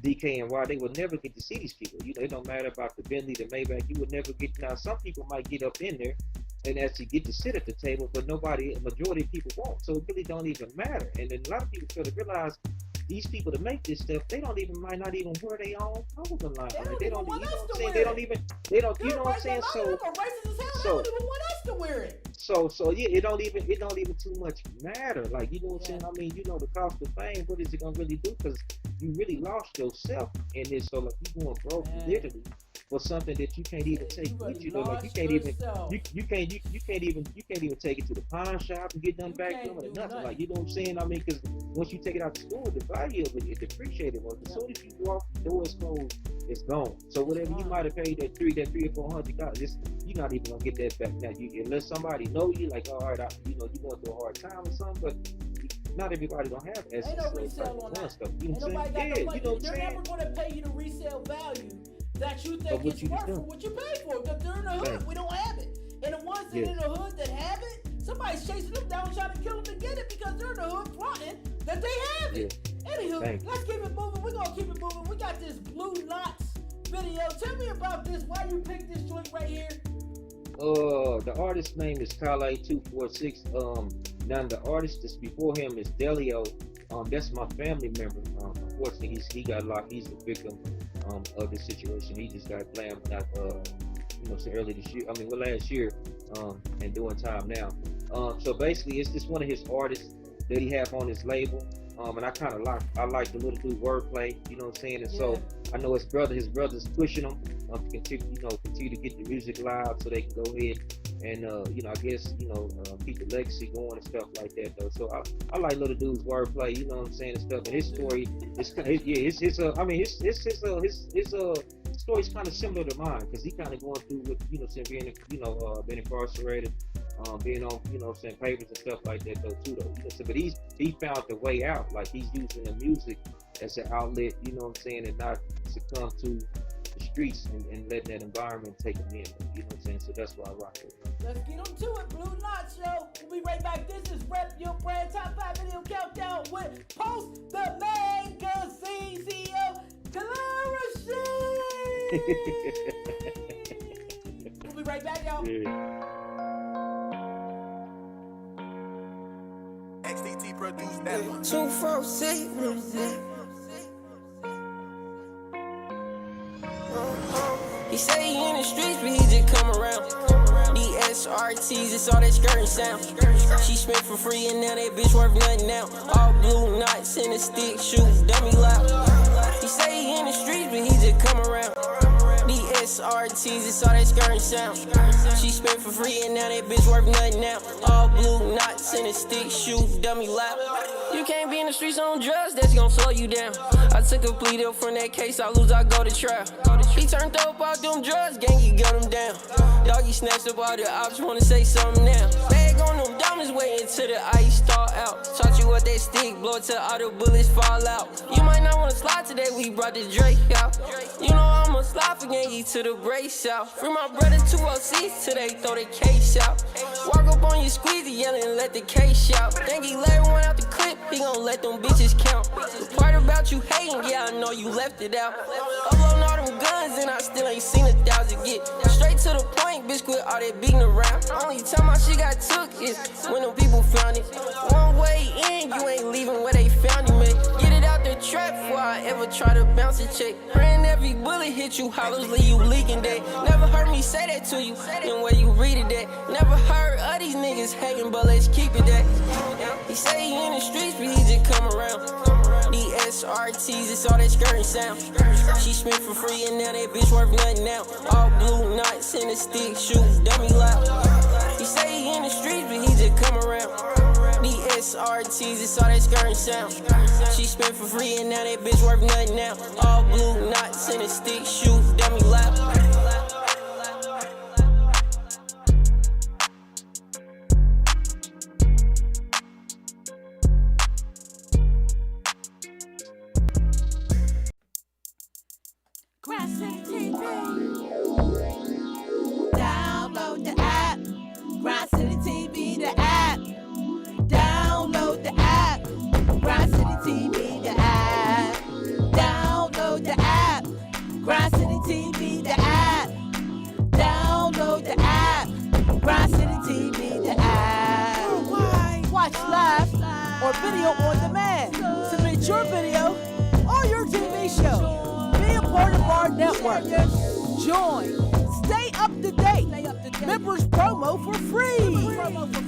DKNY, they will never get to see these people. You know, it don't matter about the Bentley, the Maybach. You would never get. Now, some people might get up in there and actually get to sit at the table, but a majority of people won't. So it really don't even matter. And then a lot of people fail to realize these people that make this stuff, they might not even wear their own clothing line. They don't, you know what I'm saying? They don't, you know what I'm saying? So, they don't even want us to wear it. So yeah, it don't even too much matter. Like, you know what I'm saying? I mean, you know, the cost of fame, what is it gonna really do? Because you really lost yourself in this. So like, you going broke literally for something that you can't even take with you. Like, you can't even take it to the pawn shop and get done back to them or nothing. Like, you know what I'm saying? I mean, because once you take it out to school, the value of it depreciated. Well, as soon as you walk, the door is closed, it's gone. So whatever you might have paid that $300 or $400, you're not even gonna get that back now. Unless somebody know you, like, all right, you know, you going through a hard time or something, but not everybody don't have access to that resale on that stuff. You know what I'm saying? You know what I'm saying? They're never gonna pay you the resale value that you think is worth for what you pay for. Because they're in the hood, we don't have it. And the ones that in the hood that have it, somebody's chasing them down trying to kill them to get it because they're in the hood fronting that they have it. Anywho, let's keep it moving. We're going to keep it moving. We got this Blue Knots video. Tell me about this. Why you picked this joint right here? The artist's name is Khalid 246. Now the artist that's before him is Delio. That's my family member. Unfortunately, he got locked. He's the victim of the situation. He just got blamed early this year. Last year, and doing time now. So basically, it's just one of his artists that he have on his label. And I kind of like the little dude wordplay, you know what I'm saying? And so I know his brother's pushing him to continue to get the music live so they can go ahead and keep the legacy going and stuff like that though. So I like little dude's wordplay, you know what I'm saying, and stuff. And his story is his story's kind of similar to mine because he kind of going through with being incarcerated. Being on, papers and stuff like that though too though. But he found the way out. Like he's using the music as an outlet, you know what I'm saying, and not succumb to the streets and letting that environment take him in. You know what I'm saying? So that's why I rock it. Let's get on to it, Blue Knots, yo. We'll be right back. This is Rep Your Brand Top 5 Video Countdown with Post the Magazine CEO, Khalid Rasheed. We'll be right back, y'all. Yeah. XDT produced that one. 246. He say he in the streets, but he just come around. The SRTs, it's all that skirting sound. She spent for free and now that bitch worth nothing now. All Blue Knots in the stick, shoot, dummy loud. He say he in the streets, but he just come around. The SRTs, it's all that skirting sound. She spent for free and now that bitch worth nothing now. All Blue Knots in the stick, shoot, dummy loud. You can't be in the streets on drugs, that's gonna slow you down. I took a plea deal from that case, I lose, I go to trial. He turned up all them drugs, gang, you got him down. Doggy snatched up all the ops, wanna say something now. Bag on them diamonds, waiting till the ice thaw out. Taught you what that stick, blow till all the bullets fall out. You might not wanna slide today, we brought the Drake out. You know I'ma slide for gangy to the brace out. Free my brother 206 till they throw the case out. Walk up on you, squeeze it, yelling, let the case shout. Think he let one out the clip, he gon' let them bitches count. The part about you hating, yeah, I know you left it out. Uploading all them guns and I still ain't seen 1,000 get. Straight to the point, bitch, quit all that beating around. Only time my shit got took is when them people found it. One way in, you ain't leaving where they found you, man. Get it out the trap before I ever try to bounce a check. Praying every bullet hit you, hollows leave you leaking that. Never heard me say that to you, and where you read it at. Never heard of these niggas hating, but let's keep it that. He say he in the streets, but he just come around. The SRTs, it's all that skirting sound. She spent for free and now that bitch worth nothing now. All Blue Knots in the stick, shoot, dummy loud. He say he in the streets, but he just come around. The SRTs, it's all that skirting sound. She spent for free and now that bitch worth nothing now. All Blue Knots in the stick, shoot, dummy loud. Download the app. Grind City TV, the app. Download the app. Grind City TV, the app. Download the app. Grind City TV, the app. Download the app. Grind City TV, the app. Watch live or video on demand. Submit your video or your TV show. Be a part of our network. Join. Stay up to date. Members promo for free.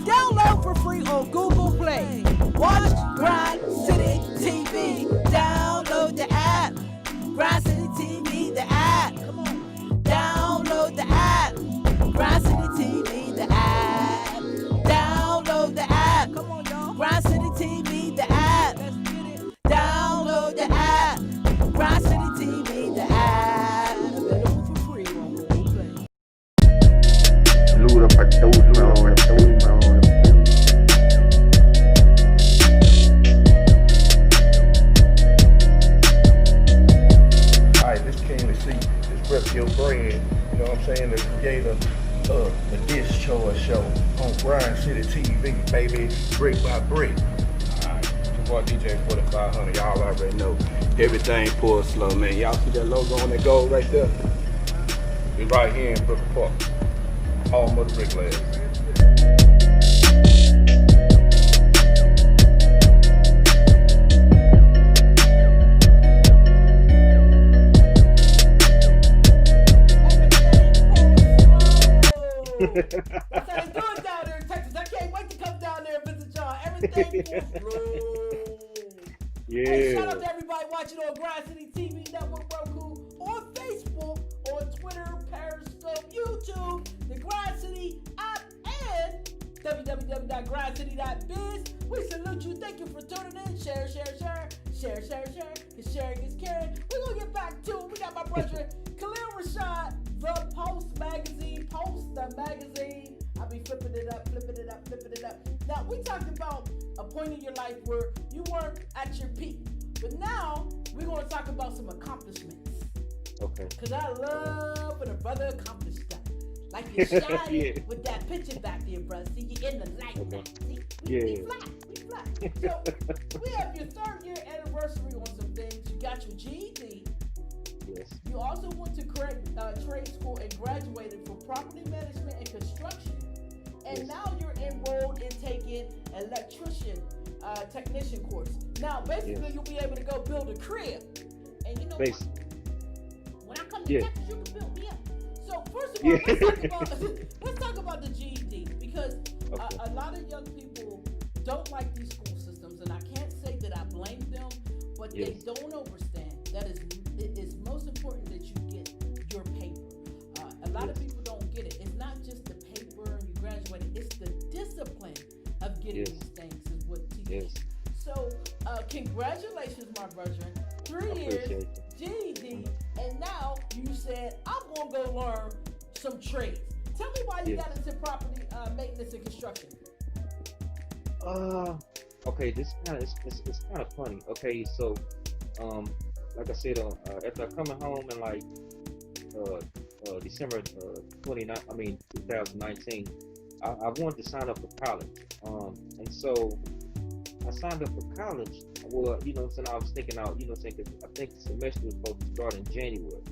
Download for free on Google Play. Watch Grind City TV. Download the app. Grind City TV, the app. Download the app. Grind City TV, the app. Download the app. Grind City TV, the app. Download the app. Grind City TV, the app. Available for free on Google Play. Lura para todo lado. Grind City TV, baby, brick by brick. Alright, your boy DJ 4500, y'all already know. Everything pulled slow, man. Y'all see that logo on that gold right there? We right here in Brooklyn Park. Home of the bricklayers. That's how they do it down there in Texas. I can't wait to come down there and visit y'all. Everything will grow. Yeah. Hey, shout out to everybody watching on Grind City TV Network, Roku, on Facebook, on Twitter, Periscope, YouTube, the Grind City app, and www.grindcity.biz. We salute you. Thank you for tuning in. Share. Because sharing is caring. We're going to get back to it. We got my brother, Khalid Rasheed, the Post Magazine. Post the Magazine. I'll be flipping it up. Now, we talked about a point in your life where you weren't at your peak. But now, we're going to talk about some accomplishments. Okay. Because I love when a brother accomplished stuff. Like you're shining with that picture back there, brother. See, you're in the light now. See? We fly. So, we have your 3rd year anniversary on some things. You got your GED. Yes. You also went to trade school and graduated from property management and construction. And now you're enrolled in taking electrician technician course. Now, basically, you'll be able to go build a crib. And you know what? When I come to Texas, you can build me up. So, first of all, let's talk about the GED. Because a lot of young people don't like these school systems. And I can't say that I blame them, but they don't understand that it is most important that you get your paper. A lot of people don't get it. It's not just the paper and you graduated. It's the discipline of getting these things is what teaches. So, congratulations, my brethren. 3 years, GED, and now you said, I'm going to go learn some trades. Tell me why you got into property maintenance and construction. Okay, this it's kind of funny. Okay, so like I said, after coming home in like December 2019, I wanted to sign up for college. And so I signed up for college. Well, you know what I'm saying, I was thinking out, you know what I'm saying, 'cause I think the semester was supposed to start in January.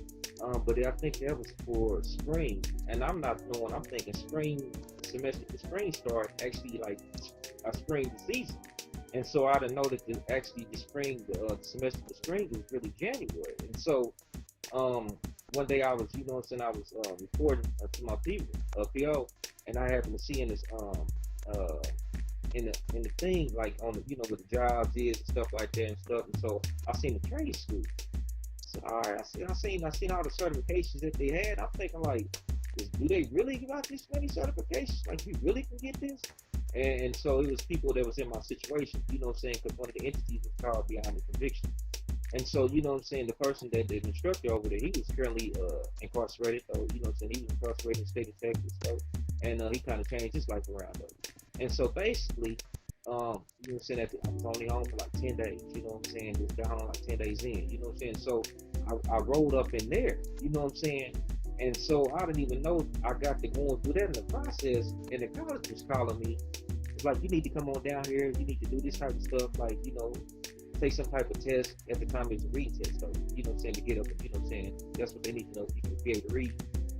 But I think that was for spring. And I'm not knowing, I'm thinking spring semester, the spring start actually like a spring season. And so I didn't know that the spring, the semester for spring was really January. And so one day I was, you know what I'm saying, I was reporting to my PO, and I happened to see in this in the thing, like on the, you know, what the jobs is and stuff like that and stuff. And so I seen the trade school. So I seen all the certifications that they had. I'm thinking like, do they really give out this many certifications? Like, you really can get this? And so it was people that was in my situation, you know what I'm saying, because one of the entities was called behind the conviction. And so, you know what I'm saying, the person that the instructor over there, he was currently incarcerated, so, you know what I'm saying, he was incarcerated in the state of Texas, so, and he kind of changed his life around, though. And so basically, you know what I'm saying, I was only home for like 10 days, you know what I'm saying, just got home like 10 days in, you know what I'm saying, so I rolled up in there, you know what I'm saying, and so I didn't even know I got to going through that in the process, and the college was calling me. It's like, you need to come on down here, you need to do this type of stuff, like, you know, take some type of test. At the time it was a reading test, so, you know what I'm saying, to get up, you know what I'm saying, that's what they need to know, you can be able to read.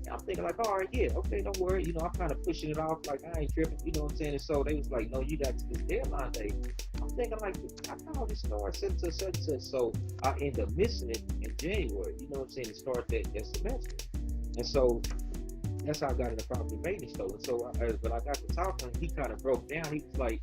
And I'm thinking like, all right, yeah, okay, don't worry, you know, I'm kind of pushing it off, like, I ain't tripping, you know what I'm saying, and so they was like, no, you got to this deadline day. I'm thinking like, I thought this started such, so I end up missing it in January, you know what I'm saying, to start that semester. And so that's how I got into property maintenance though. And so when I got to talking, he kind of broke down. He was like,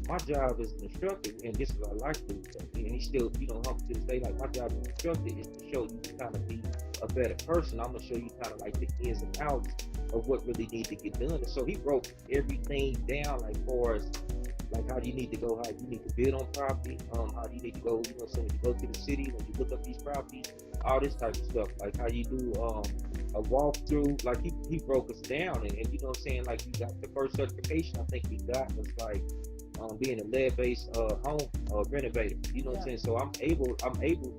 my job as an instructor, and this is what I like to do, and he still, you know, humble to this day, like, my job as an instructor is to show you to kind of be a better person. I'm going to show you kind of like the ins and outs of what really needs to get done. And so he broke everything down, like, far as like how you need to go, how you need to bid on property, how you need to go, you know, so when you go to the city, when you look up these properties, all this type of stuff, like how you do a walkthrough, like he broke us down, and you know what I'm saying, like, you got the first certification I think we got was like being a lead-based home renovator, you know what I'm saying, so I'm able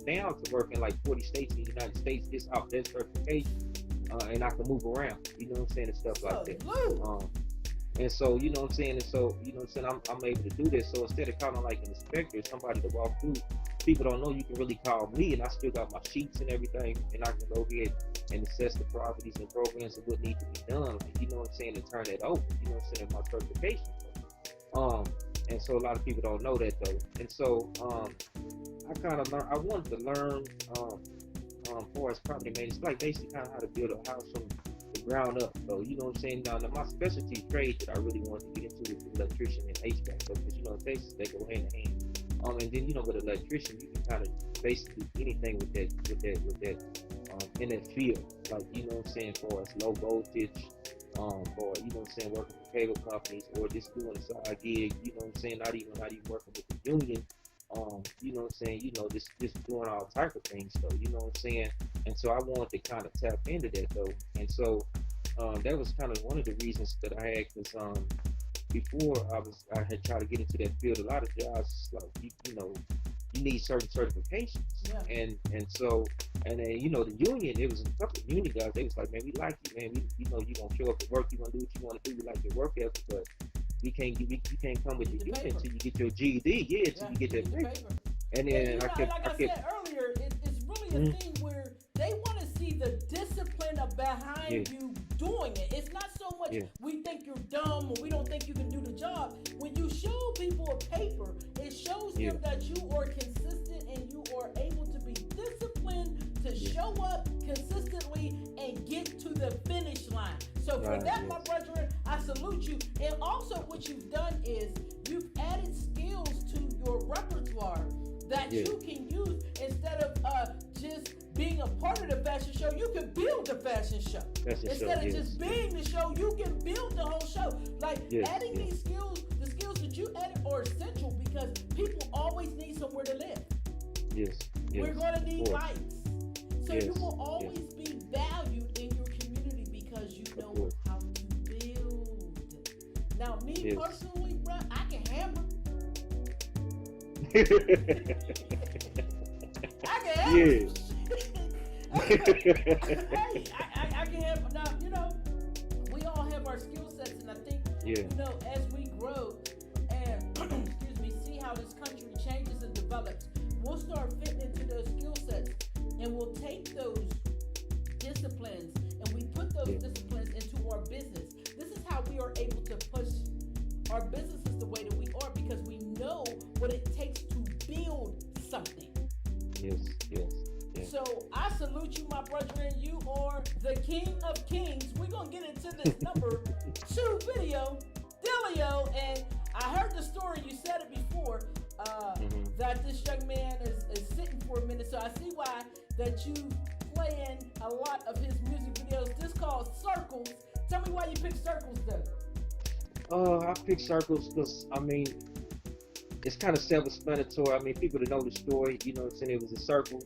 now to work in like 40 states in the United States just off that certification, and I can move around, you know what I'm saying, and stuff like that. And so, you know what I'm saying? And so, you know what I'm saying? I'm able to do this. So instead of calling like an inspector, somebody to walk through, people don't know you can really call me, and I still got my sheets and everything, and I can go ahead and assess the properties and programs and what needs to be done. Like, you know what I'm saying? And turn it over. You know what I'm saying? My certification. And so a lot of people don't know that though. And so, I kind of learned. I wanted to learn, for as property maintenance, like basically kind of how to build a house from the ground up. So you know what I'm saying. Now my specialty trade that I really wanted to get into is electrician and HVAC. So because you know in Texas they go hand in hand. And then you know with an electrician you can kind of basically do anything with that in that field. Like you know what I'm saying, for as low voltage, or you know what I'm saying, working for cable companies, or just doing a side gig. You know what I'm saying, not even working with the union. You know what I'm saying, you know, just doing all type of things though, you know what I'm saying? And so I wanted to kind of tap into that though. And so that was kind of one of the reasons that I had, because before I had tried to get into that field, a lot of jobs like you know, you need certain certifications. Yeah. And so then you know the union, it was a couple of union guys, they was like, man, we like you, man, you know you gonna show up to work, you gonna do what you want to do, we like your work ethic, but you can't come with your union until you get your GED, until you get that paper. And then like I said earlier, it's really a thing where they want to see the discipline behind you doing it. It's not so much we think you're dumb or we don't think you can do the job. When you show people a paper, it shows them that you are consistent and you are able to be disciplined to show up consistently and get to the finish line. So for that, my brethren, I salute you. And also what you've done is you've added skills to your repertoire that you can use instead of just being a part of the fashion show. You can build the fashion show. Instead of just being the show, you can build the whole show. Like adding these skills, the skills that you added are essential because people always need somewhere to live. We're going to need lights. So you will always be valued in your community because you know how to build. Now, me personally, bro, I can hammer. I can hammer. Hey, I can hammer. Now, you know, we all have our skill sets, and I think, you know, as we grow and, excuse me, see how this country changes and develops, we'll start fitting into those skill sets, and we'll take those disciplines and we put those disciplines into our business. This is how we are able to push our businesses the way that we are because we know what it takes to build something. So I salute you, my brother, and you are the king of kings. We're going to get into this number 2 video, Delio, and I heard the story, you said it before, that this young man is sitting for a minute, so I see why that you playing a lot of his music videos. This called Circles. Tell me why you picked Circles though. I picked Circles because, I mean, it's kind of self-explanatory. I mean, people that know the story, you know what I'm saying, it was a circle.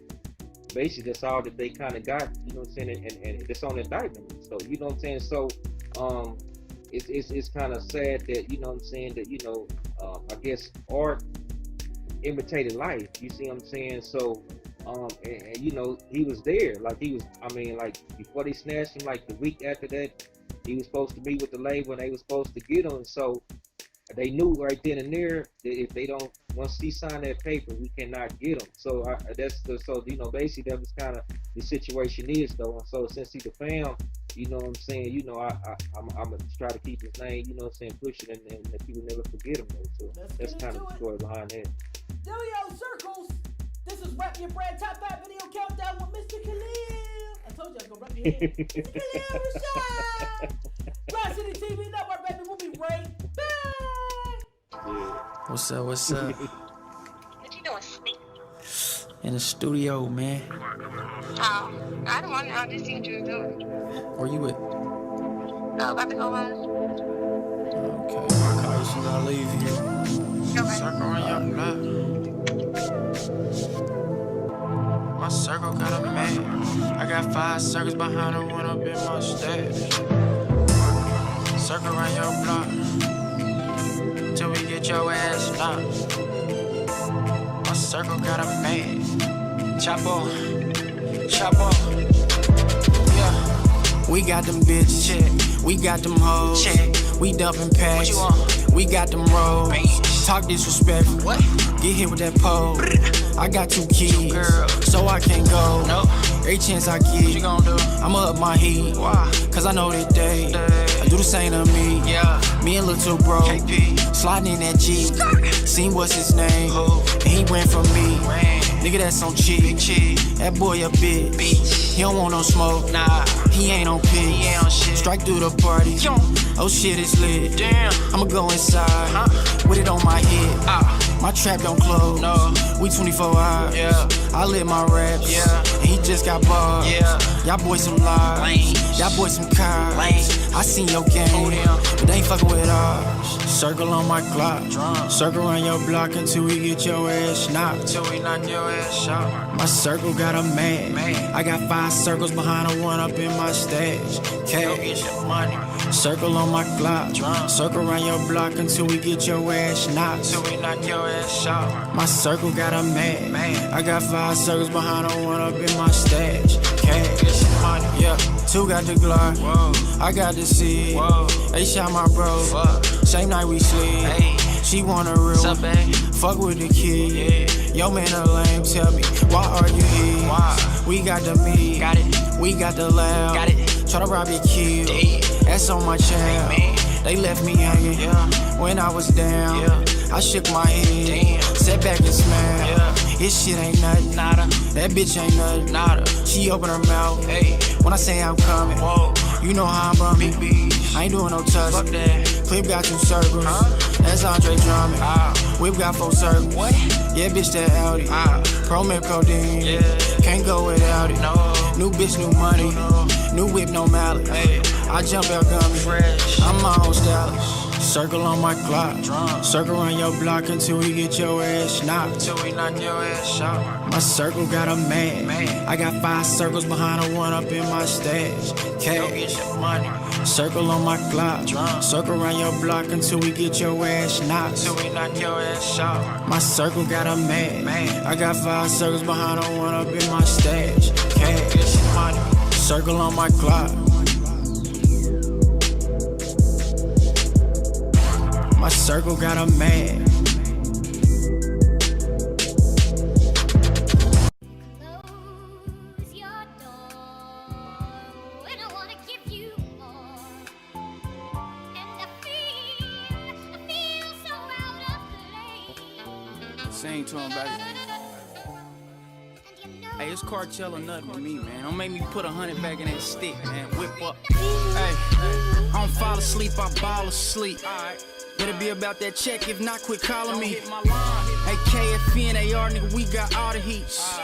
Basically, that's all that they kind of got, you know what I'm saying, and it's on indictment. So, you know what I'm saying, so it's kind of sad that, you know what I'm saying, that, you know, I guess art imitated life, you see what I'm saying? So and you know, he was there, like he was, I mean, like before they snatched him, like the week after that, he was supposed to be with the label and they were supposed to get him. So they knew right then and there that if they don't, once he signed that paper, we cannot get him. So so you know, basically that was kind of the situation is though. And so since he's a fam, you know what I'm saying, you know, I'm gonna try to keep his name, you know what I'm saying, push it, and that people never forget him though. So that's kind of the story behind that. Delio Circles. This is Rap Your Brand Top 5 Video Countdown with Mr. Khalid. I told you I was gonna rap your head. Mr. Khalid Rasheed. Grind City TV Network, baby. We'll be right back. What's up? What's up? What you doing, Sneak? In the studio, man. Oh, I don't want to. I just see what you were doing. Where you at? No, about to go home. Okay, I'll call you soon as I leave here. Okay. Circle on your block. My circle got a man. I got 5 circles behind her, one up in my stash. Circle around your block till we get your ass locked. My circle got a man. Chop off, yeah. We got them bitches check, we got them hoes check. We dumping packs. We got them rolls. Talk disrespectful. What? Get hit with that pole. I got 2 kids, so I can't go. Nope. Every chance I get, what you gon' do? I'ma up my heat. Why? Cause I know that they do the same to me. Yeah. Me and Little Bro, KP. Sliding in that Jeep. Seen what's his name, and he ran from me. Nigga, that's on cheap. That boy a bitch. He don't want no smoke. Nah, he ain't on pitch. He ain't on shit. Strike through the party. Oh shit, it's lit. Damn. I'ma go inside with it on my head. My trap don't close. No. We 24 hours. Yeah. I lit my raps. Yeah. And he just got bars. Yeah. Y'all boys some lies. Y'all boys some cars. I seen your game, but they ain't fucking with ours. Circle on my clock. Circle around your block until we get your ass knocked. Till we knock your ass shot. My circle got a man. I got 5 circles behind the one up in my stash. Cash. Circle on my clock. Circle around your block until we get your ass knocked. Till we knock your ass shot. My circle got a man. I got 5 circles behind the one up in my stash. Cash. Yeah. 2 got the Glock. I got the seed. They shot my bro. Same night we sleep. She want a real one. Fuck with the kid. Yo man a lame. Tell me why are you here? We got the meat. Got it. We got the loud. Got it. Try to rob your kid. That's on my child. They left me hanging. When I was down, I shook my head. Sat back and smiled. This shit ain't nothing. Nada. That bitch ain't nothing. Nada. She open her mouth. When I say I'm coming, you know how I'm bumming. I ain't doing no touch. Fuck that. Clip got 2 circles. That's Andre drumming. Whip got 4 circles. What? Yeah, bitch, that Audi. Pro man codeine. Can't go without it. No. New bitch, new money. New whip, no mallet. I jump out gummy. I'm my own stylist. Circle on my clock. Circle around your block until we get your ass knocked. Till we knock your ass shot. My circle got a man. I got 5 circles behind the one up in my stash. Cash. Circle on my clock. Circle around your block until we get your ass knocked. Till we knock your ass shot. My circle got a man. I got 5 circles behind the one up in my stash. Cash. Circle on my clock. My circle got a man. Sing to him, baby. Hey, it's cartel or nothing with me, man. Don't make me put 100 back in that stick, man. Whip up. Hey, I don't fall asleep, I ball asleep. Better be about that check, if not, quit calling me. Hey, KFN, AR, nigga, we got all the heats.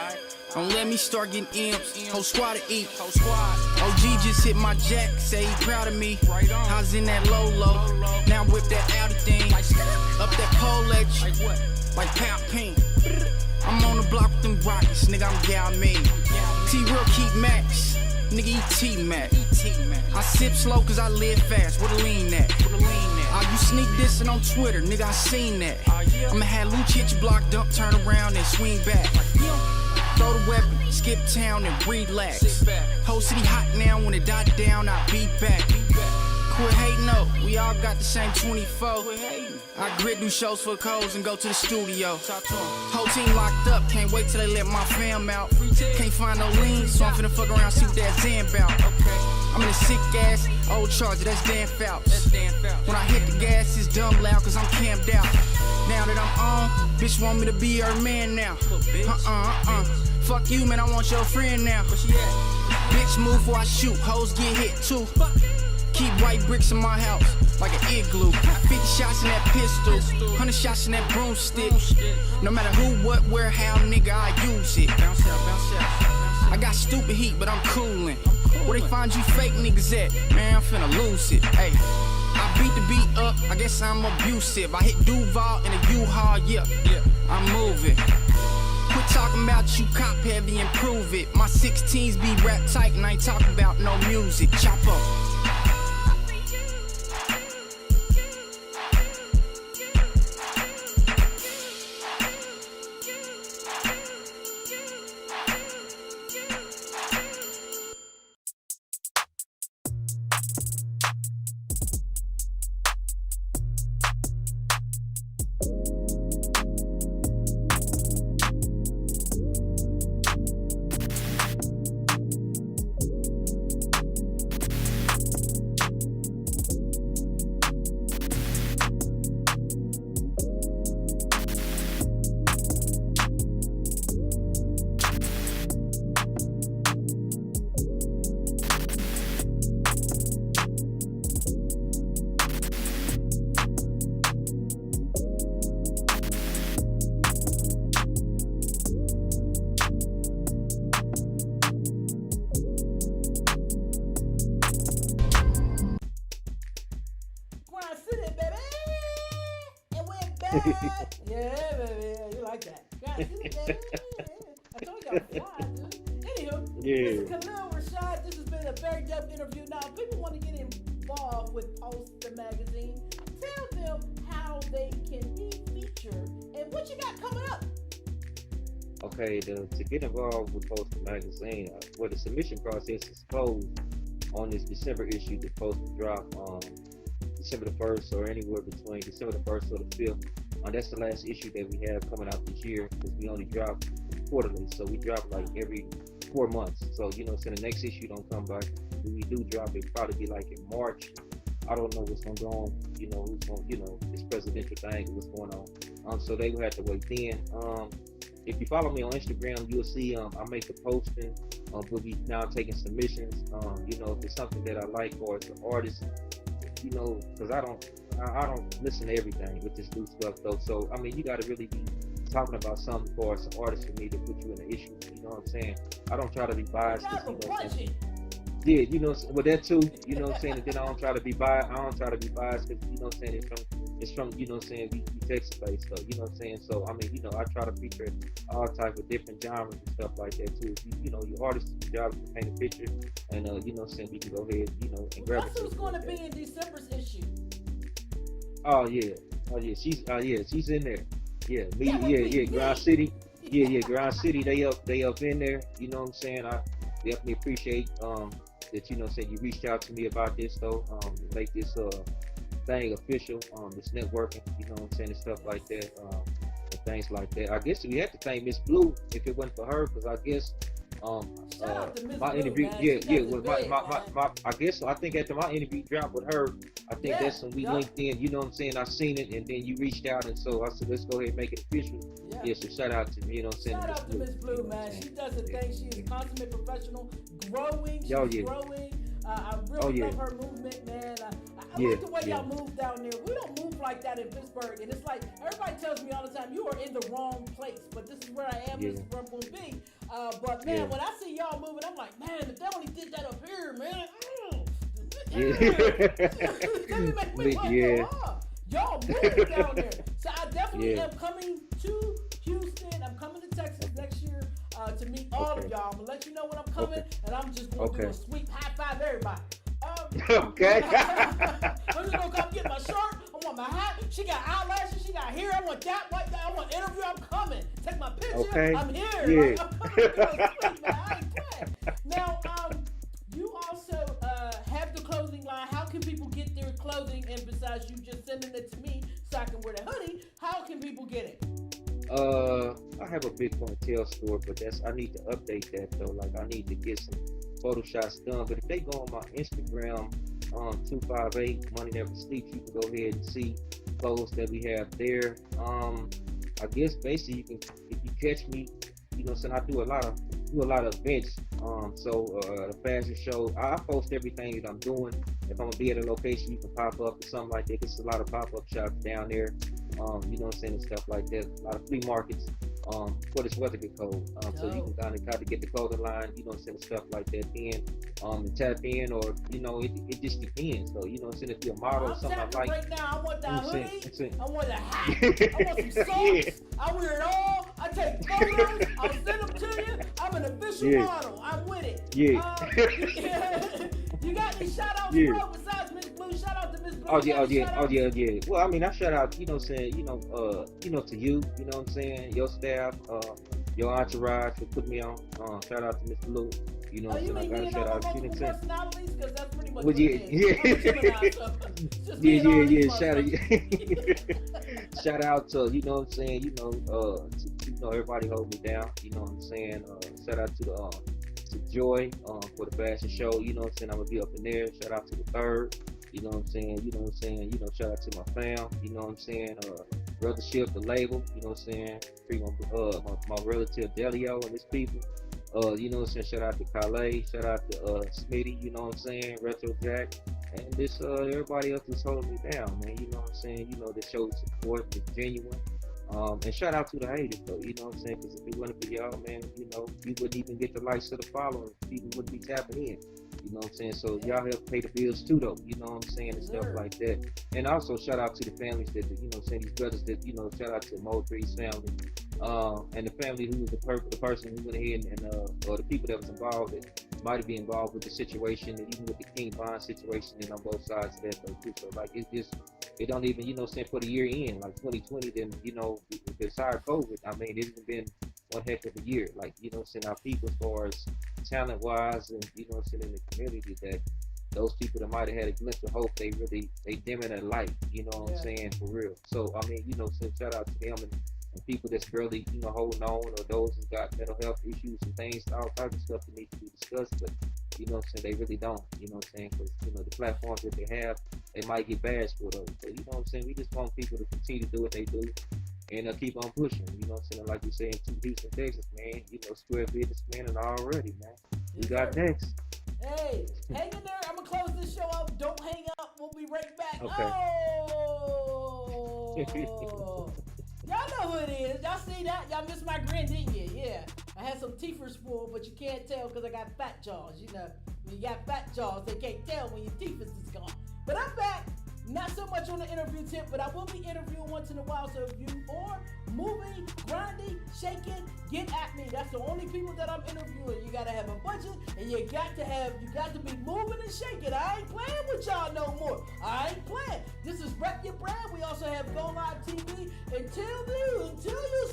Don't let me start getting imps. Whole squad to eat. OG just hit my jack, say he proud of me. I was in that low. Now whip that Audi thing. Up that pole edge, like Pop Pink. I'm on the block with them rockets, nigga, I'm Gal Mean. T-Real keep max, nigga eat T-Mac. I sip slow cause I live fast, where the lean at? You sneak dissing on Twitter, nigga, I seen that. I'ma have Lucic block, dump, turn around and swing back. Throw the weapon, skip town and relax. Whole city hot now, when it died down, I be back. Quit hating, no, we all got the same 24. I grit, do shows for codes and go to the studio. Whole team locked up, can't wait till they let my fam out. Can't find no lean, so I'm finna fuck around, see what that Zan bout. I'm in a sick ass, old Charger, that's Dan Phelps. When I hit the gas, it's dumb loud, cause I'm camped out. Now that I'm on, bitch want me to be her man now. Fuck you, man, I want your friend now. Bitch move before I shoot, hoes get hit too. Keep white bricks in my house, like an igloo. 50 shots in that pistol, 100 shots in that broomstick. No matter who, what, where, how, nigga, I use it. I got stupid heat, but I'm coolin'. Where they find you fake niggas at? Man, I'm finna lose it. Hey, I beat the beat up, I guess I'm abusive. I hit Duval in a U-Haul, yeah, I'm moving. Quit talking about you cop heavy and prove it. My 16s be rap tight and I ain't talking about no music. Chop up. Grind City, baby. And we're back. Yeah, baby. You like that. Grind City, baby. I told y'all fly, dude. Anywho, this is Khalid Rasheed. This has been a very dope interview. Now, if people want to get involved with Post the Magazine, tell them how they can be featured and what you got coming up. Okay, to get involved with Post the Magazine, well, the submission process is closed on this December issue. The Post to drop December the 1st or anywhere between December the 1st or the 5th. That's the last issue that we have coming out this year because we only drop quarterly. So we drop like every 4 months. So, so the next issue don't come back. When we do drop, it'll probably be like in March. I don't know what's going to go on, who's going, this presidential thing, what's going on. So they will have to wait then. If you follow me on Instagram, you'll see I make the posting. We'll be now taking submissions. If it's something that I like or it's an artist, because I don't listen to everything with this new stuff though. So you got to really be talking about something for us, an artist, for me to put you in the issue. You know what I'm saying? I don't try to be biased. Yeah, well that too. You know what I'm saying? And then I don't try to be biased. Because it's from we text based. So you know what I'm saying? So I try to feature all type of different genres and stuff like that too. Your artist's job is to paint a picture, and we can go ahead, and grab it. That's who's going to be in December's issue. Oh yeah, she's in there. Yeah, Grind City. Yeah, Grind City. They up in there. You know what I'm saying? I definitely appreciate that you reached out to me about this though. Make this thing official. This networking. You know what I'm saying, and stuff like that. And things like that. I guess we had to thank Miss Blue if it wasn't for her, because I guess my interview, I think after my interview dropped with her, I think that's when we linked in, you know what I'm saying? I seen it, and then you reached out, and so I said, let's go ahead and make it official. Yeah, so shout out to me, you know what I'm saying? Shout out to Miss Blue, man. She does the thing. She's a consummate professional, growing. She's growing. I really love her movement, man. I like the way y'all move down there. We don't move like that in Pittsburgh, and it's like everybody tells me all the time, you are in the wrong place, but this is where I am. This is where I'm gonna be. But man, when I see y'all moving, I'm like, man, if they only did that up here, man. Y'all moving down there. So I definitely am coming to Houston. I'm coming to Texas next year to meet all of y'all. I'm gonna let you know when I'm coming, and I'm just gonna do a sweep high five everybody. Okay. I'm just gonna come get my shirt. I want my hat. She got eyelashes. She got hair. I want that. Like that. I want an interview. I'm coming. Take my picture. Okay. I'm here. Yeah. Like, I'm coming to do a sweep, man. I ain't playing. Now, you also have the clothing line. How can people get their clothing? And besides you just sending it to me so I can wear the hoodie, how can people get it? I have a big ponytail store, but I need to update that though. Like I need to get some photo shots done. But if they go on my Instagram, 258 Money Never Sleeps, you can go ahead and see clothes that we have there. I guess basically if you catch me, since I do a lot of events. The fashion show, I post everything that I'm doing. If I'm gonna be at a location, you can pop up or something like that. There's a lot of pop-up shops down there. You know what I'm saying, and stuff like that. A lot of flea markets for this weather get cold. So you can kind of get the clothing line, you know what I'm saying, stuff like that then. And tap in, or it just depends. So you know what I'm saying, if you're a model or something like that. Right now, I want that hoodie, I want a hat, I want some socks, I wear it all, I take photos, I'll send them to you. I'm an official model, I'm with it. You got any shout outs, bro, besides Miss Blue? Shout out to Miss Blue. Oh yeah. Well, I shout out, you know what I'm saying, to you, you know what I'm saying, your staff, your entourage for putting me on. Shout out to Miss Blue. You know what I'm saying? I gotta shout out. You know what I'm personalities, because that's pretty much shout out to, you know what I'm saying, everybody hold me down, you know what I'm saying. Shout out to Joy for the fashion show, you know what I'm saying. I'm gonna be up in there. Shout out to the Third, you know what I'm saying, shout out to my fam, you know what I'm saying, Brothership, the label, you know what I'm saying, free my relative Delio and his people. You know what I'm saying, shout out to Khalid, shout out to Smitty, you know what I'm saying, Retro Jack, and this everybody else that's holding me down, man, you know what I'm saying, the show support is genuine. And shout out to the haters though, you know what I'm saying, because if it wasn't for y'all, man, you wouldn't even get the likes of the following, people wouldn't be tapping in, you know what I'm saying, so y'all help pay the bills too though, you know what I'm saying, and stuff like that. And also shout out to the families that, you know what I'm saying, these brothers that, shout out to Moultrie's family, and the family who was the person who went ahead and or the people that was involved that might be involved with the situation, and even with the King Bond situation, and on both sides of that though too. So like it don't even, you know what I'm saying, put a year in, like 2020, then, besides COVID, I mean, it's been one heck of a year. Like, you know what I'm saying, our people as far as talent wise and, you know what I'm saying, in the community, that those people that might have had a glimpse of hope, they dimming their light, you know what I'm saying, for real. So, I mean, shout out to them and people that's barely, holding on, or those who's got mental health issues and things, all types of stuff that need to be discussed, but, you know what I'm saying, they really don't, you know what I'm saying, because, the platforms that they have, they might get bashed for those. So, you know what I'm saying, we just want people to continue to do what they do and keep on pushing, you know what I'm saying, like you say in Houston, Texas, man, square business, man, and already, man. We got next. Hey, hang in there. I'm going to close this show out. Don't hang up. We'll be right back. Okay. Oh. Y'all know who it is. Y'all see that? Y'all missed my grin, didn't you? Yeah. I had some teethers full, but you can't tell because I got fat jaws. When you got fat jaws, they can't tell when your teeth is gone. But I'm back. Not so much on the interview tip, but I will be interviewing once in a while. So if you are moving, grinding, shaking, get at me. That's the only people that I'm interviewing. You gotta have a budget, and you got to be moving and shaking. I ain't playing with y'all no more. I ain't playing. This is Rep Your Brand. We also have Go Live TV. Until you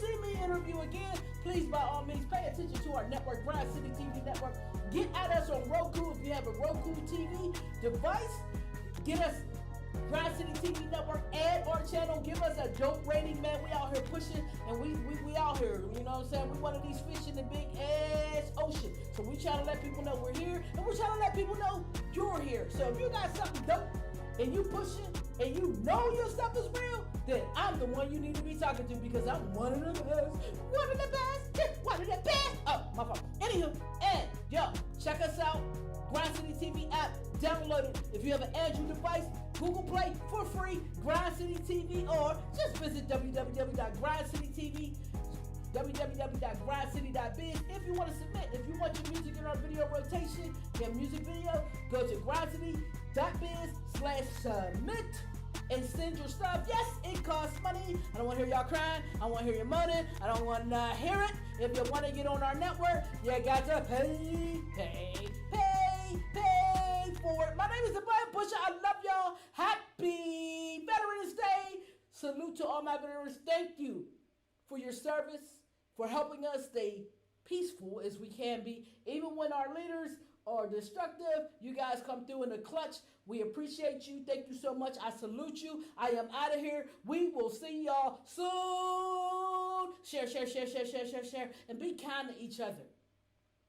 see me interview again, please by all means pay attention to our network, Grind City TV Network. Get at us on Roku if you have a Roku TV device. Get us Grind City TV Network, add our channel, give us a dope rating, man. We out here pushing, and we out here, you know what I'm saying? We one of these fish in the big ass ocean. So we try to let people know we're here, and we're trying to let people know you're here. So if you got something dope, and you pushing, and you know your stuff is real, then I'm the one you need to be talking to, because I'm one of the best. Oh, my fault. Anywho, and yo, check us out. Grind City TV app, download it. If you have an Android device, Google Play for free, Grind City TV, or just visit www.grindcitytv, www.grindcity.biz. If you want to submit, if you want your music in our video rotation, your music video, go to grindcity.biz/submit and send your stuff. Yes, it costs money. I don't want to hear y'all crying. I want to hear you moaning. I don't want to hear it. If you want to get on our network, you got to pay for it. My name is the Button Pusher. I love y'all. Happy Veterans Day. Salute to all my veterans. Thank you for your service, for helping us stay peaceful as we can be. Even when our leaders are destructive, you guys come through in the clutch. We appreciate you. Thank you so much. I salute you. I am out of here. We will see y'all soon. Share. And be kind to each other.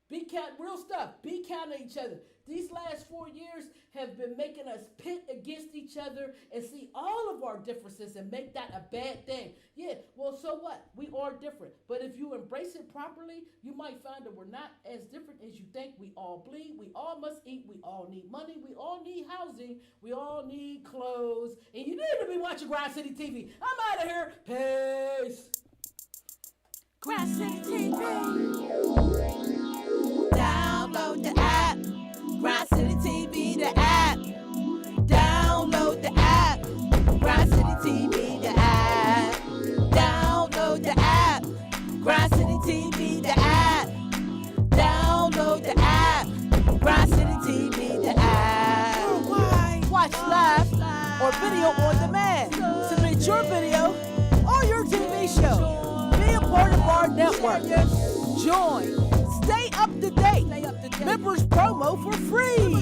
Be kind, real stuff. Be kind to each other. These last 4 years have been making us pit against each other and see all of our differences and make that a bad thing. Yeah, well, so what? We are different. But if you embrace it properly, you might find that we're not as different as you think. We all bleed. We all must eat. We all need money. We all need housing. We all need clothes. And you need to be watching Grind City TV. I'm out of here. Peace. Grind City TV. Download the app. Grind City TV, the app. Download the app. Grind City TV, the app. Download the app. Grind City TV, the app. Download the app. Grind City TV, the app. Watch live or video on demand. Submit your video or your TV show. Be a part of our network. Join. Stay up to date. Members promo for free.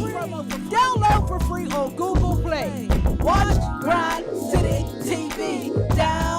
Download for free on Google Play. Watch Grind City TV. Down.